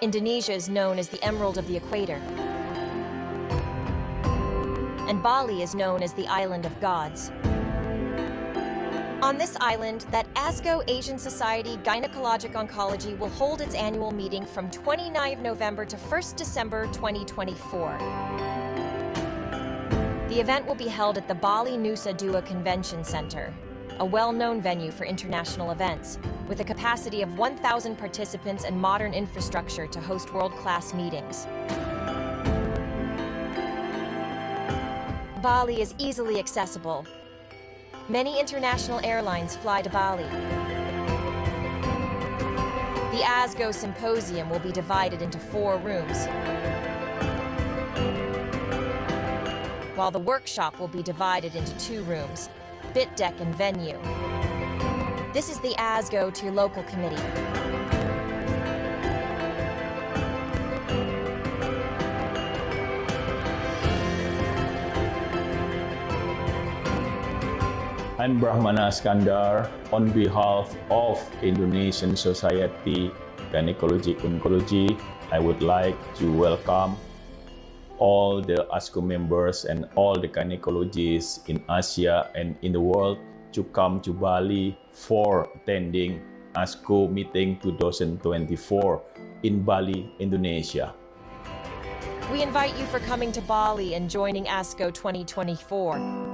Indonesia is known as the Emerald of the Equator, and Bali is known as the Island of Gods. On this island, that ASGO Asian Society Gynecologic Oncology will hold its annual meeting from 29 November to 1st December 2024. The event will be held at the Bali Nusa Dua Convention Center, a well-known venue for international events, with a capacity of 1,000 participants and modern infrastructure to host world-class meetings. Bali is easily accessible. Many international airlines fly to Bali. The ASGO Symposium will be divided into 4 rooms, while the workshop will be divided into 2 rooms, Bit Deck and Venue. This is the ASGO to Local Committee. I'm Brahmana Skandar. On behalf of Indonesian Society Gynecologic Oncology, I would like to welcome all the ASGO members and all the gynecologists in Asia and in the world to come to Bali for attending ASGO meeting 2024 in Bali, Indonesia. We invite you for coming to Bali and joining ASGO 2024.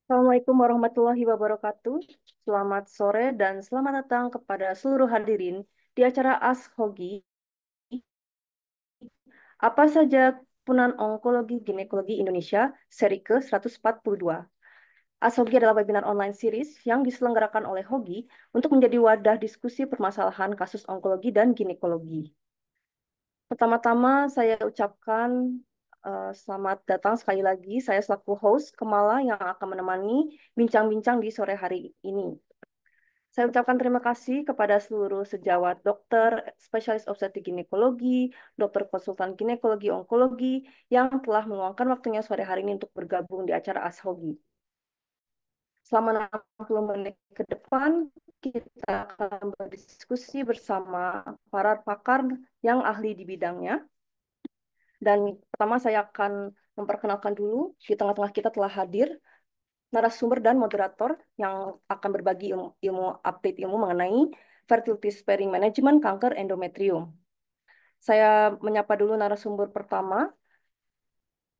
Assalamualaikum warahmatullahi wabarakatuh. Selamat sore dan selamat datang kepada seluruh hadirin di acara ASHOGI. Apa saja Punan Onkologi Ginekologi Indonesia seri ke-142. ASHOGI adalah webinar online series yang diselenggarakan oleh HOGI untuk menjadi wadah diskusi permasalahan kasus onkologi dan ginekologi. Pertama-tama saya ucapkan selamat datang sekali lagi. Saya selaku host Kemala yang akan menemani bincang-bincang di sore hari ini. Saya ucapkan terima kasih kepada seluruh sejawat dokter, spesialis obstetrik ginekologi, dokter konsultan ginekologi onkologi yang telah meluangkan waktunya sore hari ini untuk bergabung di acara ASHOGI. Selama 60 menit ke depan, kita akan berdiskusi bersama para pakar yang ahli di bidangnya. Dan pertama saya akan memperkenalkan dulu, di tengah-tengah kita telah hadir narasumber dan moderator yang akan berbagi update ilmu mengenai fertility sparing management kanker endometrium. Saya menyapa dulu narasumber pertama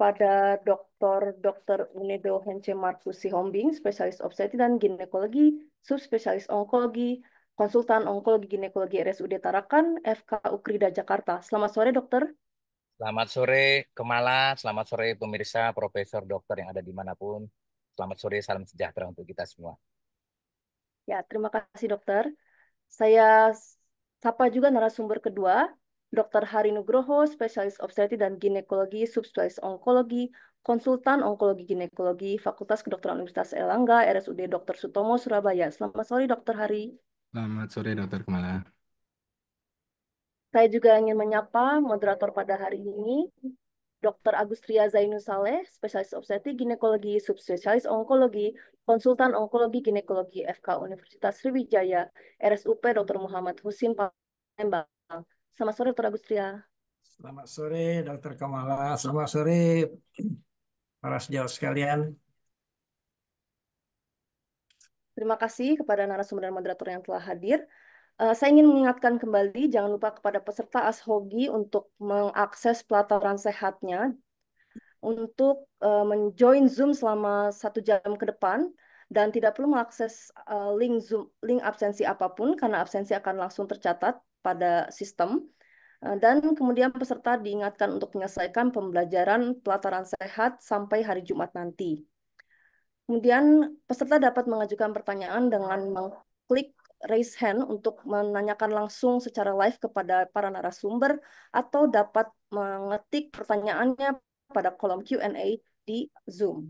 pada Dr. Unedo Hence Markus Sihombing, spesialis obstetrik dan ginekologi, subspesialis onkologi, konsultan onkologi ginekologi RSUD Tarakan, FK Ukrida Jakarta. Selamat sore, dokter. Selamat sore Kemala, selamat sore pemirsa, profesor, dokter yang ada dimanapun. Selamat sore, salam sejahtera untuk kita semua. Ya, terima kasih dokter. Saya sapa juga narasumber kedua, Dr. Hari Nugroho, spesialis obstetrik dan ginekologi, subspesialis onkologi, konsultan onkologi ginekologi, Fakultas Kedokteran Universitas Erlangga, RSUD Dr. Sutomo, Surabaya. Selamat sore, Dr. Hari. Selamat sore, Dr. Kemala. Saya juga ingin menyapa moderator pada hari ini, Dr. Agustria Zainul Saleh, spesialis obstetrik ginekologi, subspesialis onkologi, konsultan onkologi ginekologi FK Universitas Sriwijaya, RSUP Dr. Muhammad Husin Palembang. Selamat sore, Dr. Agustria. Selamat sore, Dr. Kamala. Selamat sore, para sejawat sekalian. Terima kasih kepada narasumber dan moderator yang telah hadir. Saya ingin mengingatkan kembali, jangan lupa kepada peserta ASHOGI untuk mengakses pelataran sehatnya, untuk menjoin Zoom selama 1 jam ke depan, dan tidak perlu mengakses link Zoom, link absensi apapun, karena absensi akan langsung tercatat pada sistem. Dan kemudian peserta diingatkan untuk menyelesaikan pembelajaran pelataran sehat sampai hari Jumat nanti. Kemudian peserta dapat mengajukan pertanyaan dengan mengklik raise hand untuk menanyakan langsung secara live kepada para narasumber, atau dapat mengetik pertanyaannya pada kolom Q&A di Zoom.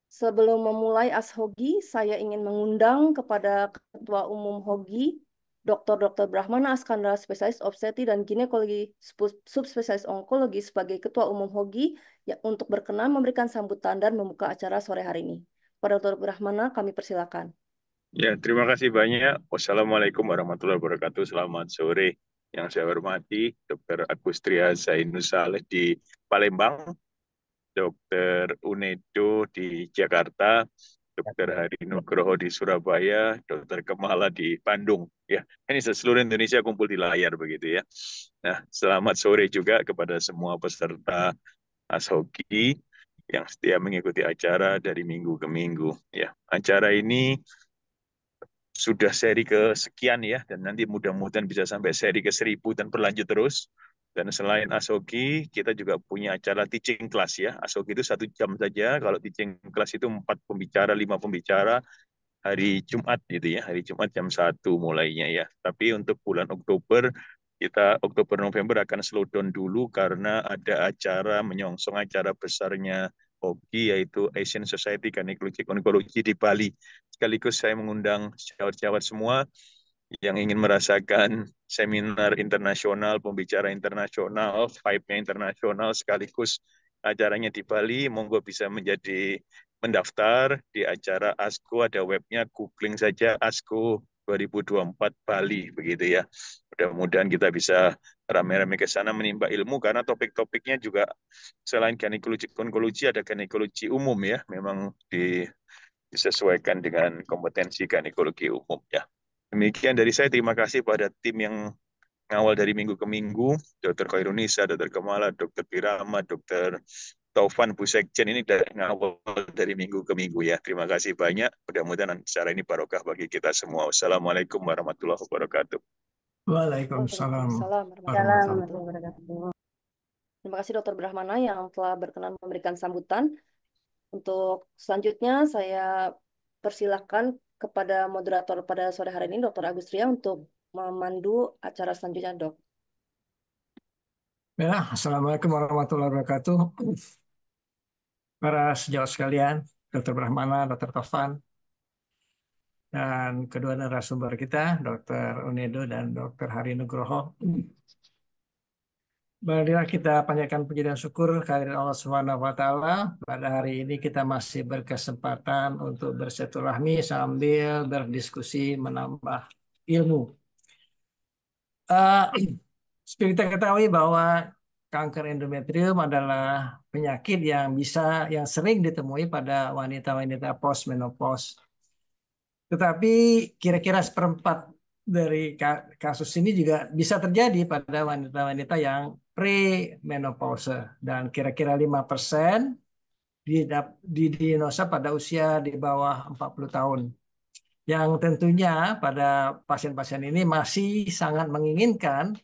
Sebelum memulai ASHOGI, saya ingin mengundang kepada Ketua Umum HOGI, Dr. Brahmana Askandar, spesialis obstetri dan ginekologi subspesialis onkologi sebagai Ketua Umum HOGI, ya, untuk berkenan memberikan sambutan dan membuka acara sore hari ini. Kepada Dr. Brahmana, kami persilakan. Ya, terima kasih banyak. Wassalamualaikum warahmatullahi wabarakatuh. Selamat sore. Yang saya hormati Dr. Agustria Zainus Saleh di Palembang, Dr. Unedo di Jakarta, Dr. Hari Nugroho di Surabaya, Dr. Kemala di Bandung. Ya, ini seluruh Indonesia kumpul di layar begitu ya. Nah, selamat sore juga kepada semua peserta ASHOGI yang setia mengikuti acara dari minggu ke minggu. Ya, acara ini sudah seri kesekian ya, dan nanti mudah-mudahan bisa sampai seri ke 1000 dan berlanjut terus. Dan selain ASHOGI, kita juga punya acara teaching class ya. ASHOGI itu 1 jam saja, kalau teaching class itu 4 pembicara, 5 pembicara, hari Jumat gitu ya, hari Jumat jam 1 mulainya ya. Tapi untuk bulan Oktober, kita Oktober-November akan slow down dulu karena ada acara menyongsong acara besarnya HOGI, yaitu Asian Society Gynecologic Oncology di Bali. Sekaligus saya mengundang sejawat-sejawat semua yang ingin merasakan seminar internasional, pembicara internasional, vibe-nya internasional, sekaligus acaranya di Bali, monggo bisa menjadi mendaftar di acara ASCO, ada webnya, googling saja ASCO 2024 Bali, begitu ya. Mudah-mudahan kita bisa rame-rame ke sana menimba ilmu, karena topik-topiknya juga selain gynecology onkologi, ada gynecology umum ya, memang disesuaikan dengan kompetensi gynecology umum ya. Demikian dari saya, terima kasih pada tim yang ngawal dari minggu ke minggu, Dr. Khairunisa, Dr. Kamala, Dr. Pirama, Dr. Taufan, Bu Sekjen, ini dari ngawal dari minggu ke minggu ya. Terima kasih banyak, mudah-mudahan acara ini barokah bagi kita semua. Wassalamualaikum warahmatullahi wabarakatuh. Waalaikumsalam warahmatullahi wabarakatuh. Terima kasih Dr. Brahmana yang telah berkenan memberikan sambutan. Untuk selanjutnya saya persilahkan kepada moderator pada sore hari ini, Dr. Agustria, untuk memandu acara selanjutnya, Dok. Ya, Assalamualaikum warahmatullahi wabarakatuh. Para sejawat sekalian, Dr. Brahmana, Dr. Taufan, dan kedua narasumber kita, Dr. Unedo dan Dr. Hari Nugroho. Marilah kita panjatkan puji dan syukur kehadirat Allah Subhanahu wa taala. Pada hari ini kita masih berkesempatan untuk bersilaturahmi sambil berdiskusi menambah ilmu. Seperti kita ketahui bahwa kanker endometrium adalah penyakit yang sering ditemui pada wanita-wanita post-menopause. Tetapi kira-kira 1/4 dari kasus ini juga bisa terjadi pada wanita-wanita yang pre-menopause, dan kira-kira 5% didiagnosa pada usia di bawah 40 tahun. Yang tentunya pada pasien-pasien ini masih sangat menginginkan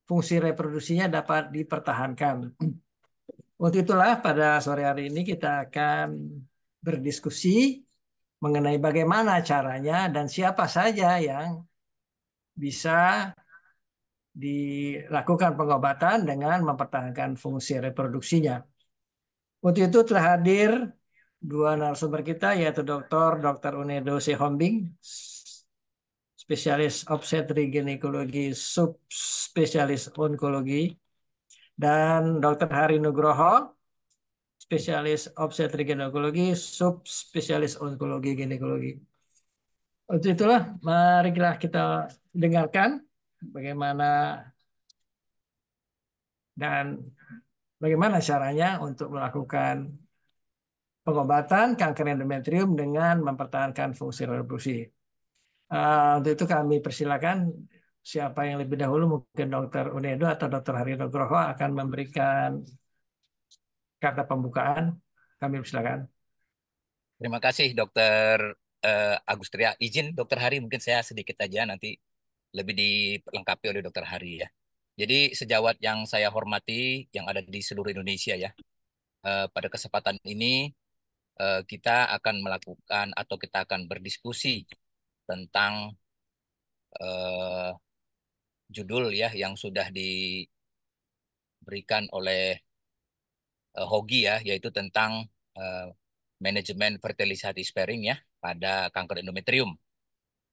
fungsi reproduksinya dapat dipertahankan. Untuk itulah pada sore hari ini kita akan berdiskusi mengenai bagaimana caranya dan siapa saja yang bisa dilakukan pengobatan dengan mempertahankan fungsi reproduksinya. Untuk itu telah hadir dua narasumber kita, yaitu Dr. Unedo Sihombing, spesialis obstetri ginekologi subspesialis onkologi, dan Dr. Hari Nugroho, spesialis obstetri ginekologi subspesialis onkologi ginekologi. Untuk itulah marilah kita dengarkan bagaimana dan bagaimana caranya untuk melakukan pengobatan kanker endometrium dengan mempertahankan fungsi reproduksi. Untuk itu kami persilakan siapa yang lebih dahulu, mungkin Dr. Unedo atau Dr. Hari Nugroho akan memberikan kata pembukaan. Kami persilakan. Terima kasih Dokter Agustria. Izin Dokter Hari, mungkin saya sedikit aja nanti lebih dilengkapi oleh Dokter Hari ya. Jadi sejawat yang saya hormati yang ada di seluruh Indonesia ya, pada kesempatan ini kita akan melakukan atau kita akan berdiskusi tentang eh, judul ya yang sudah diberikan oleh Hogi ya, yaitu tentang eh, manajemen fertility sparing ya pada kanker endometrium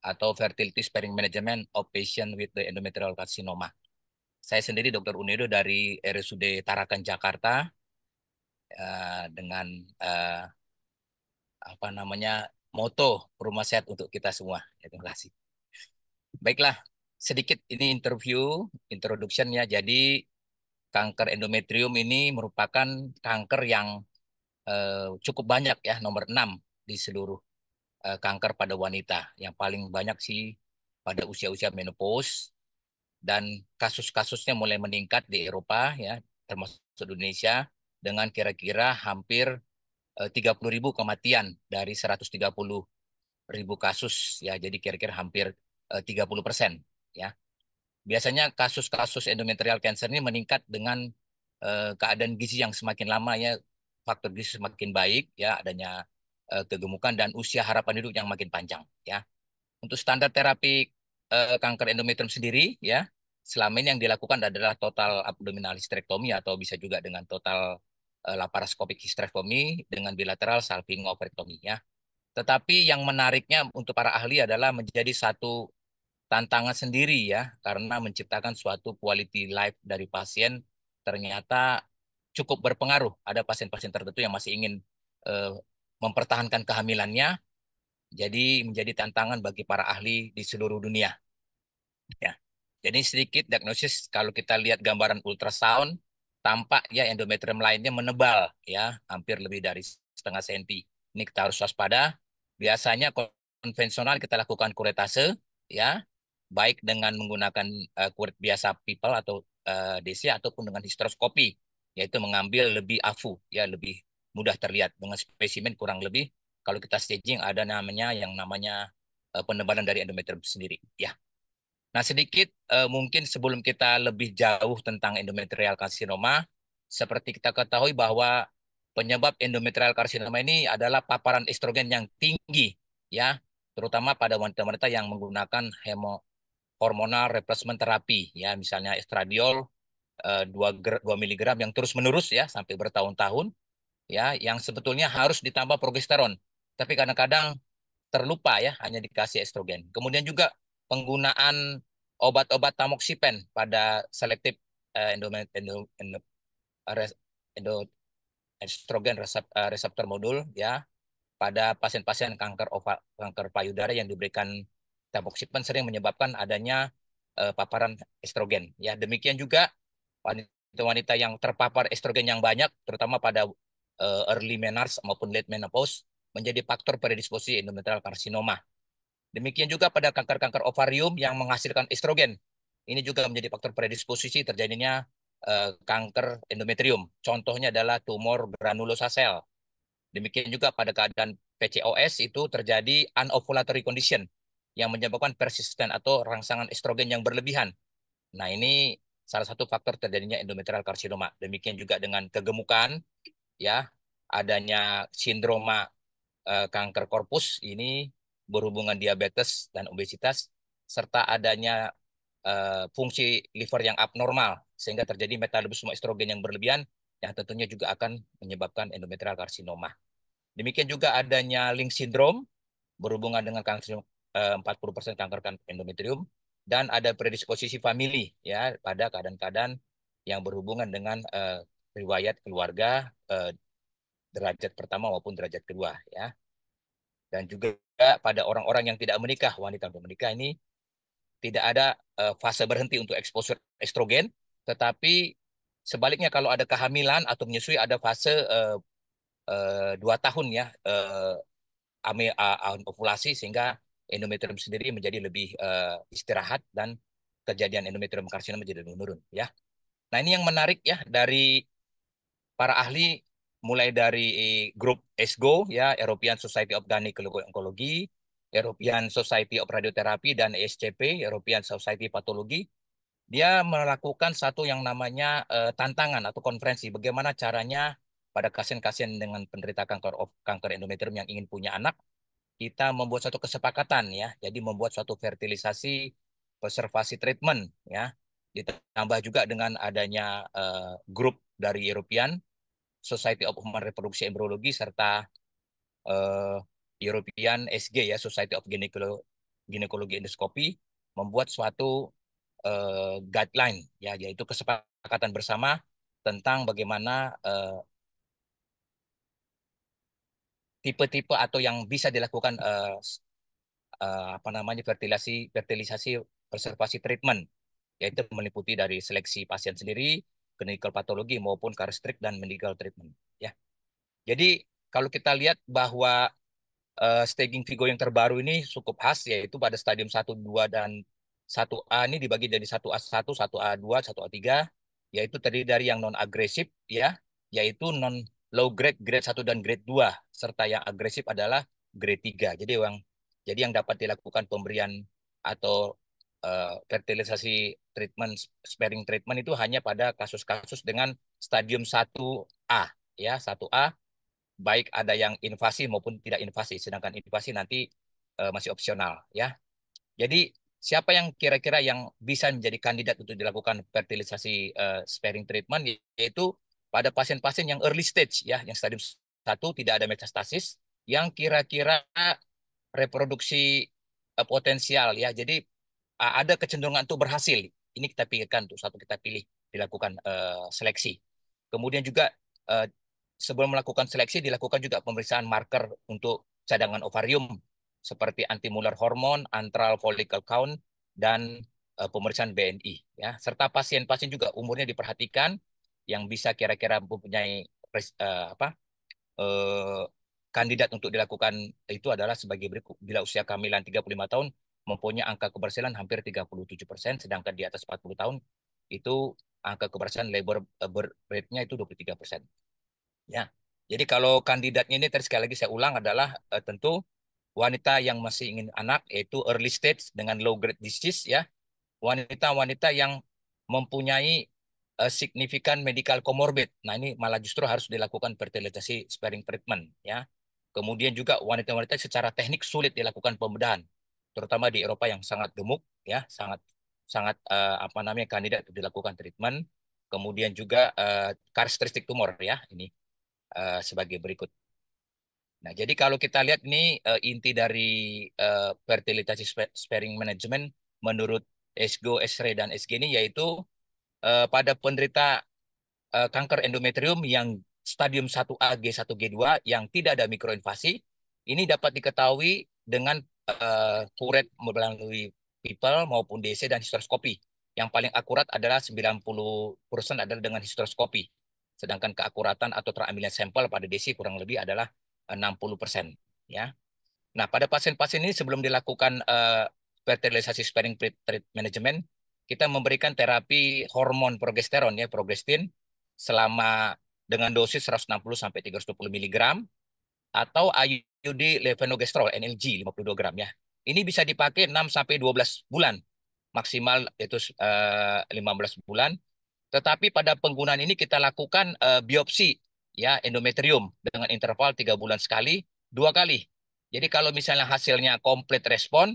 atau fertility sparing management of patient with the endometrial carcinoma. Saya sendiri Dr. Unedo dari RSUD Tarakan Jakarta dengan apa namanya moto rumah sehat untuk kita semua. Terima kasih. Baiklah, sedikit ini introduction ya. Jadi kanker endometrium ini merupakan kanker yang cukup banyak ya, nomor 6 di seluruh kanker pada wanita. Yang paling banyak sih pada usia-usia menopause dan kasus-kasusnya mulai meningkat di Eropa ya, termasuk Indonesia dengan kira-kira hampir 30.000 kematian dari 130.000 kasus ya. Jadi kira-kira hampir 30% ya. Biasanya kasus-kasus endometrial cancer ini meningkat dengan keadaan gizi yang semakin lama ya, faktor gizi semakin baik ya, adanya kegemukan dan usia harapan hidup yang makin panjang ya. Untuk standar terapi kanker endometrium sendiri ya, selama ini yang dilakukan adalah total abdominal hysterectomy atau bisa juga dengan total laparoscopic hysterectomy dengan bilateral salpingooprectomy ya. Tetapi yang menariknya untuk para ahli adalah menjadi satu tantangan sendiri ya, karena menciptakan suatu quality life dari pasien ternyata cukup berpengaruh. Ada pasien-pasien tertentu yang masih ingin eh, mempertahankan kehamilannya, jadi menjadi tantangan bagi para ahli di seluruh dunia. Ya. Jadi sedikit diagnosis kalau kita lihat gambaran ultrasound, tampak ya endometrium lainnya menebal ya, hampir lebih dari setengah senti. Ini kita harus waspada. Biasanya konvensional kita lakukan kuretase ya, baik dengan menggunakan kuret biasa people atau DC ataupun dengan hysteroscopy, yaitu mengambil lebih afu ya, lebih mudah terlihat dengan spesimen kurang lebih kalau kita staging ada namanya yang namanya penebalan dari endometrium sendiri ya. Nah, sedikit mungkin sebelum kita lebih jauh tentang endometrial carcinoma, seperti kita ketahui bahwa penyebab endometrial carcinoma ini adalah paparan estrogen yang tinggi, ya, terutama pada wanita-wanita yang menggunakan hormonal replacement terapi, ya, misalnya estradiol 2 miligram yang terus-menerus ya sampai bertahun-tahun, ya, yang sebetulnya harus ditambah progesteron, tapi kadang-kadang terlupa ya hanya dikasih estrogen. Kemudian juga penggunaan obat-obat tamoxifen pada selektif endo, endo, endo, endo, estrogen reseptor modul ya pada pasien-pasien kanker payudara yang diberikan tamoxifen sering menyebabkan adanya paparan estrogen ya. Demikian juga wanita-wanita yang terpapar estrogen yang banyak terutama pada early menarche maupun late menopause menjadi faktor predisposisi endometrial carcinoma. Demikian juga pada kanker-kanker ovarium yang menghasilkan estrogen. Ini juga menjadi faktor predisposisi terjadinya kanker endometrium. Contohnya adalah tumor granulosa sel. Demikian juga pada keadaan PCOS itu terjadi anovulatory condition yang menyebabkan persisten atau rangsangan estrogen yang berlebihan. Nah, ini salah satu faktor terjadinya endometrial carcinoma. Demikian juga dengan kegemukan, ya, adanya sindroma kanker korpus ini berhubungan diabetes dan obesitas serta adanya fungsi liver yang abnormal sehingga terjadi metabolisme estrogen yang berlebihan yang tentunya juga akan menyebabkan endometrial carcinoma. Demikian juga adanya Lynch syndrome berhubungan dengan kanker 40% kanker endometrium dan ada predisposisi famili ya pada keadaan-keadaan yang berhubungan dengan riwayat keluarga derajat pertama maupun derajat kedua ya. Dan juga pada orang-orang yang tidak menikah, wanita yang menikah ini tidak ada fase berhenti untuk eksposur estrogen, tetapi Sebaliknya kalau ada kehamilan atau menyusui ada fase 2 tahun ya ovulasi sehingga endometrium sendiri menjadi lebih istirahat dan kejadian endometrium karsinom menjadi menurun ya. Nah, ini yang menarik ya dari para ahli mulai dari grup ESGO ya, European Society of Gynecology Oncology, European Society of Radiotherapy dan ESCP, European Society Pathology. Dia melakukan satu yang namanya tantangan atau konferensi bagaimana caranya pada pasien-pasien dengan penderita kanker endometrium yang ingin punya anak, kita membuat suatu kesepakatan ya. Jadi membuat suatu fertilisasi preservasi treatment ya. Ditambah juga dengan adanya grup dari European Society of Human Reproduction Embryology serta eh, European SG ya, Society of Gynecology Endoscopy membuat suatu guideline ya, yaitu kesepakatan bersama tentang bagaimana tipe-tipe atau yang bisa dilakukan apa namanya fertilisasi preservasi treatment, yaitu meliputi dari seleksi pasien sendiri, clinical pathology maupun characteristic dan medical treatment ya. Jadi kalau kita lihat bahwa staging Vigo yang terbaru ini cukup khas, yaitu pada stadium 1, 2, dan 1A ini dibagi jadi 1A1, 1A2, 1A3, yaitu terdiri dari yang non-agresif, ya, yaitu non-low grade, grade 1 dan grade 2, serta yang agresif adalah grade 3. Jadi yang dapat dilakukan pemberian atau fertilisasi treatment, sparing treatment itu hanya pada kasus-kasus dengan stadium 1A, ya, 1A, baik ada yang invasi maupun tidak invasi. Sedangkan invasi nanti masih opsional ya. Jadi siapa yang kira-kira yang bisa menjadi kandidat untuk dilakukan fertilisasi sparing treatment, yaitu pada pasien-pasien yang early stage ya, yang stadium 1 tidak ada metastasis, yang kira-kira reproduksi potensial ya. Jadi ada kecenderungan untuk berhasil. Ini kita pikirkan untuk satu kita pilih dilakukan seleksi. Kemudian juga sebelum melakukan seleksi dilakukan juga pemeriksaan marker untuk cadangan ovarium seperti antimolar hormon, antral follicle count, dan pemeriksaan BNI ya. Serta pasien-pasien juga umurnya diperhatikan yang bisa kira-kira mempunyai kandidat untuk dilakukan itu adalah sebagai berikut. Bila usia kehamilan 35 tahun mempunyai angka keberhasilan hampir 37%, sedangkan di atas 40 tahun itu angka keberhasilan labor birth rate-nya itu 23%. Ya. Jadi kalau kandidatnya ini tadi sekali lagi saya ulang adalah tentu wanita yang masih ingin anak, yaitu early stage dengan low grade disease ya. Wanita-wanita yang mempunyai signifikan medical comorbid. Nah, ini malah justru harus dilakukan fertilisasi sparing treatment ya. Kemudian juga wanita-wanita secara teknik sulit dilakukan pembedahan, terutama di Eropa yang sangat gemuk ya, sangat sangat apa namanya kandidat untuk dilakukan treatment. Kemudian juga karakteristik tumor ya, ini sebagai berikut. Nah, jadi kalau kita lihat ini inti dari fertility sparing management menurut ESGO, ESRE, dan SG ini yaitu pada penderita kanker endometrium yang stadium 1A, G1, G2 yang tidak ada mikroinvasi, ini dapat diketahui dengan kuret melalui People maupun DC dan hysteroscopy. Yang paling akurat adalah 90% adalah dengan hysteroscopy. Sedangkan keakuratan atau terambilnya sampel pada DC kurang lebih adalah 60%. Ya. Nah, pada pasien-pasien ini sebelum dilakukan fertilisasi sparing management, kita memberikan terapi hormon progesteron ya, progestin selama dengan dosis 160 sampai 320 mg atau IUD levonorgestrel NLG 52 gram ya. Ini bisa dipakai 6 sampai 12 bulan, maksimal itu 15 bulan. Tetapi pada penggunaan ini kita lakukan biopsi ya endometrium dengan interval 3 bulan sekali, 2 kali. Jadi kalau misalnya hasilnya komplit respon,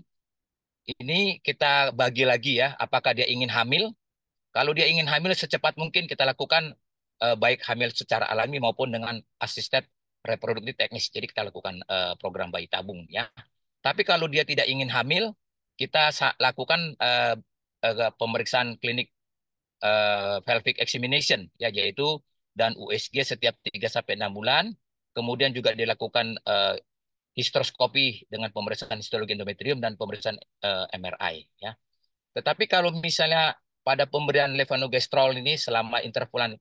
ini kita bagi lagi ya, apakah dia ingin hamil. Kalau dia ingin hamil secepat mungkin kita lakukan baik hamil secara alami maupun dengan asisten reproduktif teknis. Jadi kita lakukan program bayi tabung ya. Tapi kalau dia tidak ingin hamil, kita lakukan pemeriksaan klinik pelvic examination ya, yaitu dan USG setiap 3 sampai 6 bulan. Kemudian juga dilakukan hysteroscopy dengan pemeriksaan histologi endometrium dan pemeriksaan MRI ya. Tetapi kalau misalnya pada pemberian levonorgestrel ini selama intervalan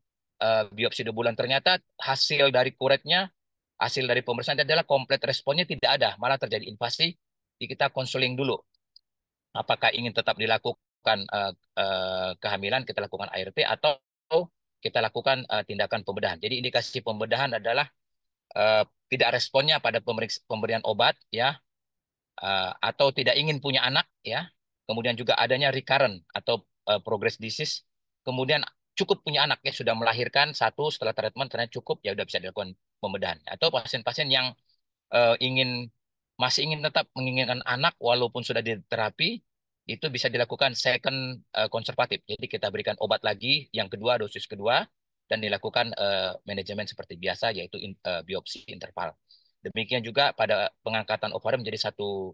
biopsi 2 bulan, ternyata hasil dari kuretnya, hasil dari pemeriksaan adalah komplit responnya tidak ada, malah terjadi invasi. Jadi kita konseling dulu. Apakah ingin tetap dilakukan kehamilan, kita lakukan ART atau kita lakukan tindakan pembedahan. Jadi indikasi pembedahan adalah eh, tidak responnya pada pemberian obat, ya, atau tidak ingin punya anak, ya, kemudian juga adanya recurrent atau progress disease, kemudian cukup punya anak, ya, sudah melahirkan satu setelah treatment ternyata cukup, ya udah bisa dilakukan pembedahan. Atau pasien-pasien yang masih ingin tetap menginginkan anak walaupun sudah diterapi, itu bisa dilakukan second konservatif. Jadi kita berikan obat lagi yang kedua, dosis kedua, dan dilakukan manajemen seperti biasa, yaitu biopsi interval. Demikian juga pada pengangkatan ovarium menjadi satu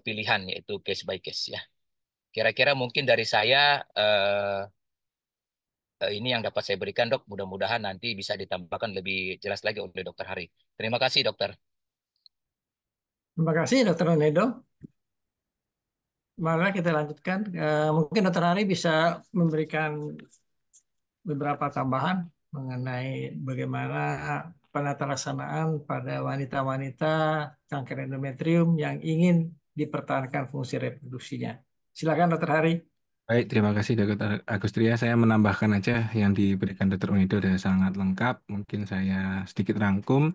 pilihan, yaitu case by case, ya. Kira-kira mungkin dari saya ini yang dapat saya berikan, Dok. Mudah-mudahan nanti bisa ditambahkan lebih jelas lagi oleh Dokter Hari. Terima kasih, Dokter. Terima kasih Dokter Nedo. Mari kita lanjutkan. Mungkin Dokter Hari bisa memberikan beberapa tambahan mengenai bagaimana penata laksanaan pada wanita-wanita kanker endometrium yang ingin dipertahankan fungsi reproduksinya. Silakan Dokter Hari. Baik, terima kasih Dr. Agustria. Saya menambahkan aja yang diberikan Dr. Unido sudah sangat lengkap. Mungkin saya sedikit rangkum.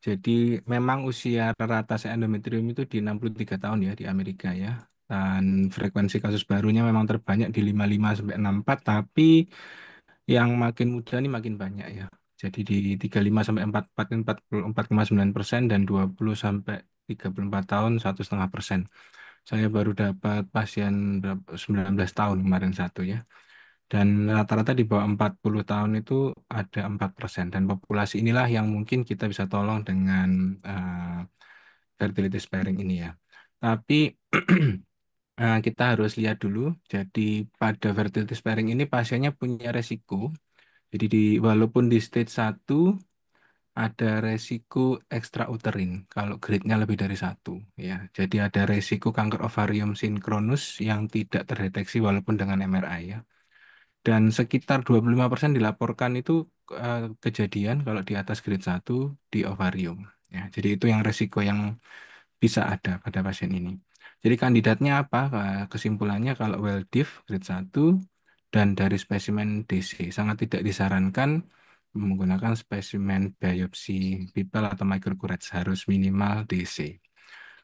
Jadi memang usia rata endometrium itu di 63 tahun ya di Amerika ya. Dan frekuensi kasus barunya memang terbanyak di 55 sampai 64, tapi yang makin muda nih makin banyak ya. Jadi di 35 sampai 44,9% dan 20 sampai 34 tahun 1,5%. Saya baru dapat pasien 19 tahun kemarin satu ya. Dan rata-rata di bawah 40 tahun itu ada 4%. Dan populasi inilah yang mungkin kita bisa tolong dengan fertility sparing ini ya. Tapi kita harus lihat dulu. Jadi pada fertility sparing ini pasiennya punya resiko. Jadi walaupun di stage 1 ada resiko ekstrauterin kalau grade-nya lebih dari 1 ya. Jadi ada resiko kanker ovarium sinkronus yang tidak terdeteksi walaupun dengan MRI ya. Dan sekitar 25% dilaporkan itu kejadian kalau di atas grade 1 di ovarium ya. Jadi itu yang resiko yang bisa ada pada pasien ini. Jadi kandidatnya apa? Kesimpulannya kalau well diff grade 1 dan dari spesimen DC sangat tidak disarankan menggunakan spesimen biopsi pipel atau microcurette, harus minimal DC.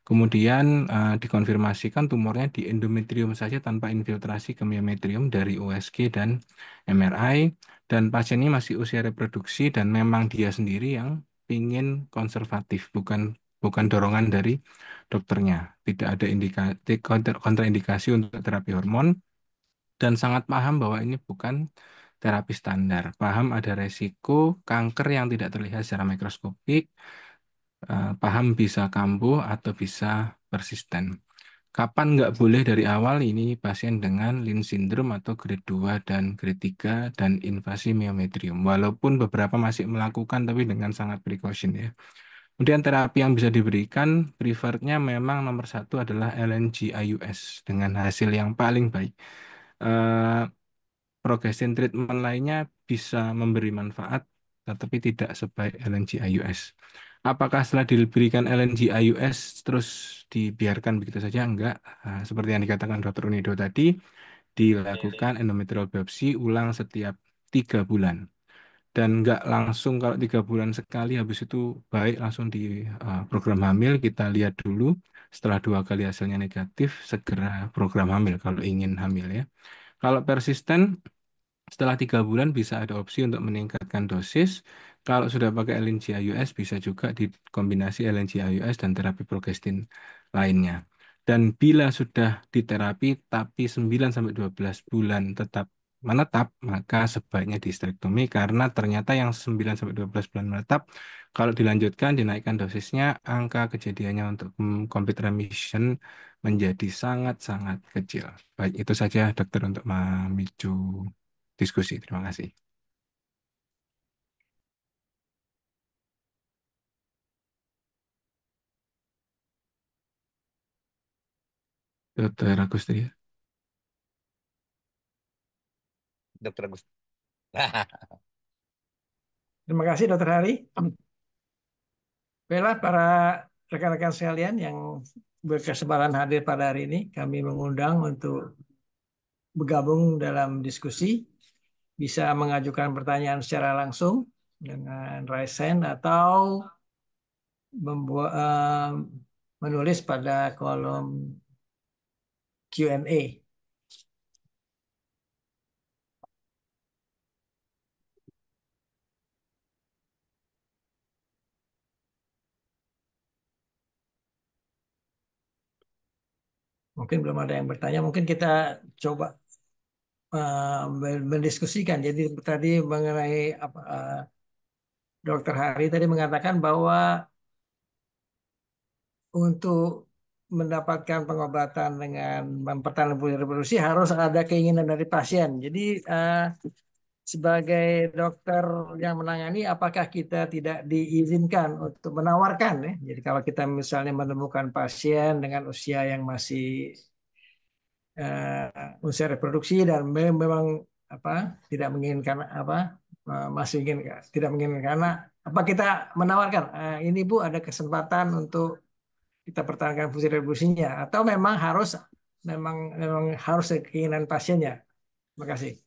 Kemudian dikonfirmasikan tumornya di endometrium saja tanpa infiltrasi ke myometrium dari USG dan MRI, dan pasien ini masih usia reproduksi dan memang dia sendiri yang ingin konservatif, bukan bukan dorongan dari dokternya. Tidak ada indikasi kontraindikasi untuk terapi hormon, dan sangat paham bahwa ini bukan terapi standar. Paham ada resiko kanker yang tidak terlihat secara mikroskopik, paham bisa kambuh atau bisa persisten. Kapan nggak boleh dari awal ini pasien dengan Lynch syndrome atau grade 2 dan grade 3 dan invasi myometrium. Walaupun beberapa masih melakukan tapi dengan sangat precaution ya. Kemudian terapi yang bisa diberikan, preferrednya memang nomor satu adalah LNG-IUS dengan hasil yang paling baik. Eh, Progestin treatment lainnya bisa memberi manfaat, tetapi tidak sebaik LNG-IUS. Apakah setelah diberikan LNG-IUS terus dibiarkan begitu saja? Enggak. Seperti yang dikatakan Dr. Unido tadi, dilakukan endometrial biopsi ulang setiap 3 bulan. Dan enggak langsung kalau 3 bulan sekali habis itu baik langsung di program hamil. Kita lihat dulu setelah 2 kali hasilnya negatif, segera program hamil kalau ingin hamil ya. Kalau persisten, setelah 3 bulan bisa ada opsi untuk meningkatkan dosis. Kalau sudah pakai LNG-IUS bisa juga dikombinasi LNG-IUS dan terapi progestin lainnya. Dan bila sudah diterapi tapi 9 sampai 12 bulan tetap menetap, maka sebaiknya disterektomi karena ternyata yang 9 sampai 12 bulan menetap, kalau dilanjutkan dinaikkan dosisnya, angka kejadiannya untuk complete remission menjadi sangat-sangat kecil. Baik, itu saja dokter untuk memicu diskusi. Terima kasih. Dokter Agustria. Dokter Agus. Terima kasih Dokter Hari. Baiklah para rekan-rekan sekalian yang berkesempatan hadir pada hari ini, kami mengundang untuk bergabung dalam diskusi, bisa mengajukan pertanyaan secara langsung dengan raise hand atau membuat menulis pada kolom Q&A. Mungkin belum ada yang bertanya, mungkin kita coba mendiskusikan. Jadi tadi mengenai Dokter Hari tadi mengatakan bahwa untuk mendapatkan pengobatan dengan mempertahankan fungsi reproduksi harus ada keinginan dari pasien. Jadi sebagai dokter yang menangani, apakah kita tidak diizinkan untuk menawarkan ya? Jadi kalau kita misalnya menemukan pasien dengan usia yang masih usia reproduksi dan memang tidak menginginkan masih ingin tidak menginginkan anak, apa kita menawarkan ini Bu ada kesempatan untuk kita pertahankan fungsi reproduksinya atau memang harus keinginan pasiennya. Terima kasih.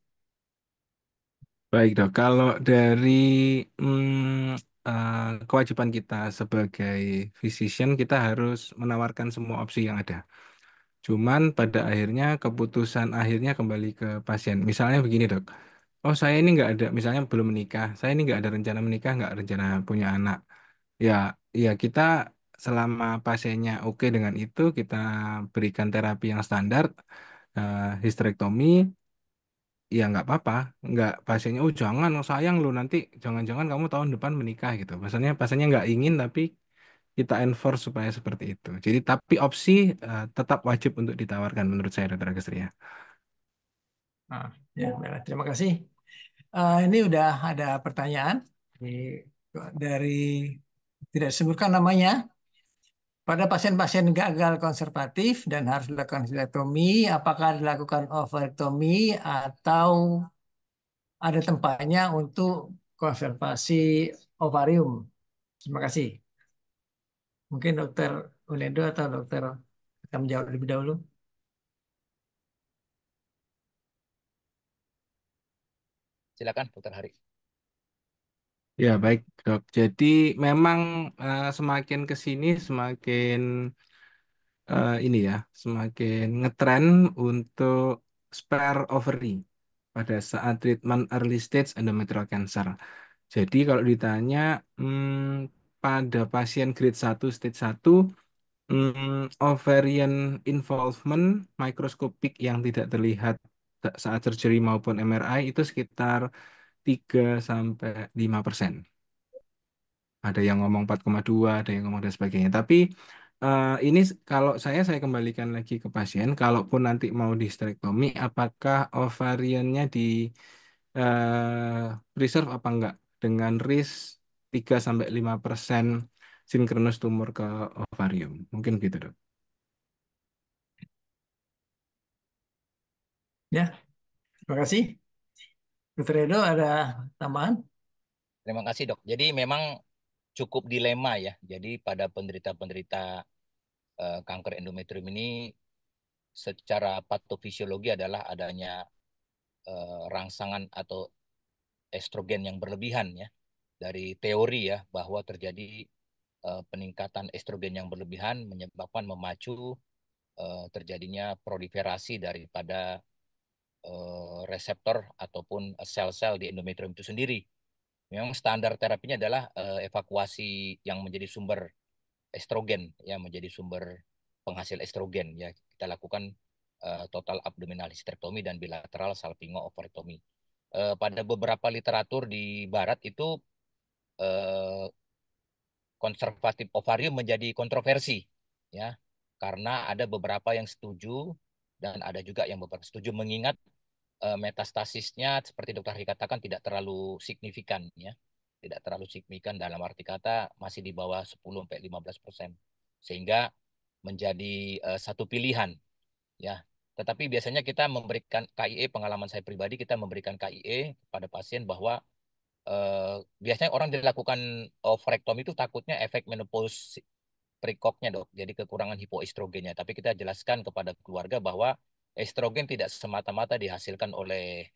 Baik dok, kalau dari kewajiban kita sebagai physician, kita harus menawarkan semua opsi yang ada. Cuman pada akhirnya keputusan akhirnya kembali ke pasien. Misalnya begini dok, oh saya ini nggak ada, misalnya belum menikah, saya ini nggak ada rencana menikah, nggak rencana punya anak. Ya, ya kita selama pasiennya oke dengan itu, kita berikan terapi yang standar, histerektomi, ya nggak apa-apa. Nggak pasiennya, oh jangan, sayang lu nanti, jangan-jangan kamu tahun depan menikah gitu. Maksudnya pasiennya nggak ingin, tapi kita enforce supaya seperti itu. Jadi tapi opsi tetap wajib untuk ditawarkan menurut saya Dokter Agastria. Ya, terima kasih. Ini udah ada pertanyaan dari tidak disebutkan namanya. Pada pasien-pasien gagal konservatif dan harus dilakukan histerektomi, apakah dilakukan ovarektomi atau ada tempatnya untuk konservasi ovarium? Terima kasih. Mungkin Dokter Unedo atau Dokter akan menjawab lebih dahulu. Silakan Dokter Hari. Ya baik dok. Jadi memang semakin ke sini semakin ini ya, semakin ngetren untuk spare ovary pada saat treatment early stage endometrial cancer. Jadi kalau ditanya pada pasien grade 1 stage 1 ovarian involvement mikroskopik yang tidak terlihat saat surgery maupun MRI itu sekitar 3-5%. Ada yang ngomong 4,2, ada yang ngomong dan sebagainya. Tapi ini kalau saya kembalikan lagi ke pasien, kalaupun nanti mau disterektomi, apakah ovariannya di preserve apa enggak dengan risk 3-5% sinkronus tumor ke ovarium. Mungkin gitu, Dok. Ya, terima kasih. Dokter Edo ada tambahan? Terima kasih dok. Jadi memang cukup dilema ya. Jadi pada penderita-penderita kanker endometrium ini secara patofisiologi adalah adanya rangsangan atau estrogen yang berlebihan ya. Dari teori ya bahwa terjadi peningkatan estrogen yang berlebihan menyebabkan memacu terjadinya proliferasi daripada reseptor ataupun sel-sel di endometrium itu sendiri. Memang standar terapinya adalah evakuasi yang menjadi sumber estrogen ya menjadi sumber penghasil estrogen ya kita lakukan total abdominal hysterectomy dan bilateral salpingo-ovarectomy. Pada beberapa literatur di barat itu eh, konservatif ovarium menjadi kontroversi ya karena ada beberapa yang setuju dan ada juga yang beberapa setuju mengingat metastasisnya seperti dokter Hari katakan tidak terlalu signifikan ya. Tidak terlalu signifikan dalam arti kata masih di bawah 10-15%. Sehingga menjadi satu pilihan ya Tetapi biasanya kita memberikan KIE, pengalaman saya pribadi, kita memberikan KIE kepada pasien bahwa biasanya orang dilakukan ovarektomi itu takutnya efek menopause prekoknya dok, jadi kekurangan hipoestrogennya. Tapi kita jelaskan kepada keluarga bahwa estrogen tidak semata-mata dihasilkan oleh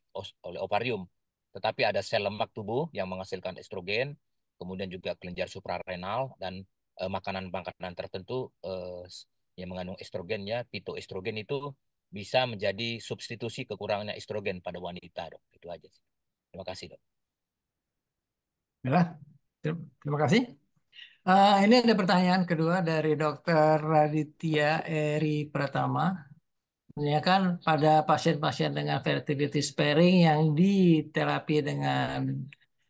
ovarium, tetapi ada sel lemak tubuh yang menghasilkan estrogen, kemudian juga kelenjar suprarenal dan makanan-makanan tertentu yang mengandung estrogennya, pitoestrogen itu bisa menjadi substitusi kekurangannya estrogen pada wanita dok. Itu aja sih. Terima kasih dok. Ya, terima kasih. Ini ada pertanyaan kedua dari Dr. Raditya Eri Pratama. Menanyakan pada pasien-pasien dengan fertility sparing yang diterapi dengan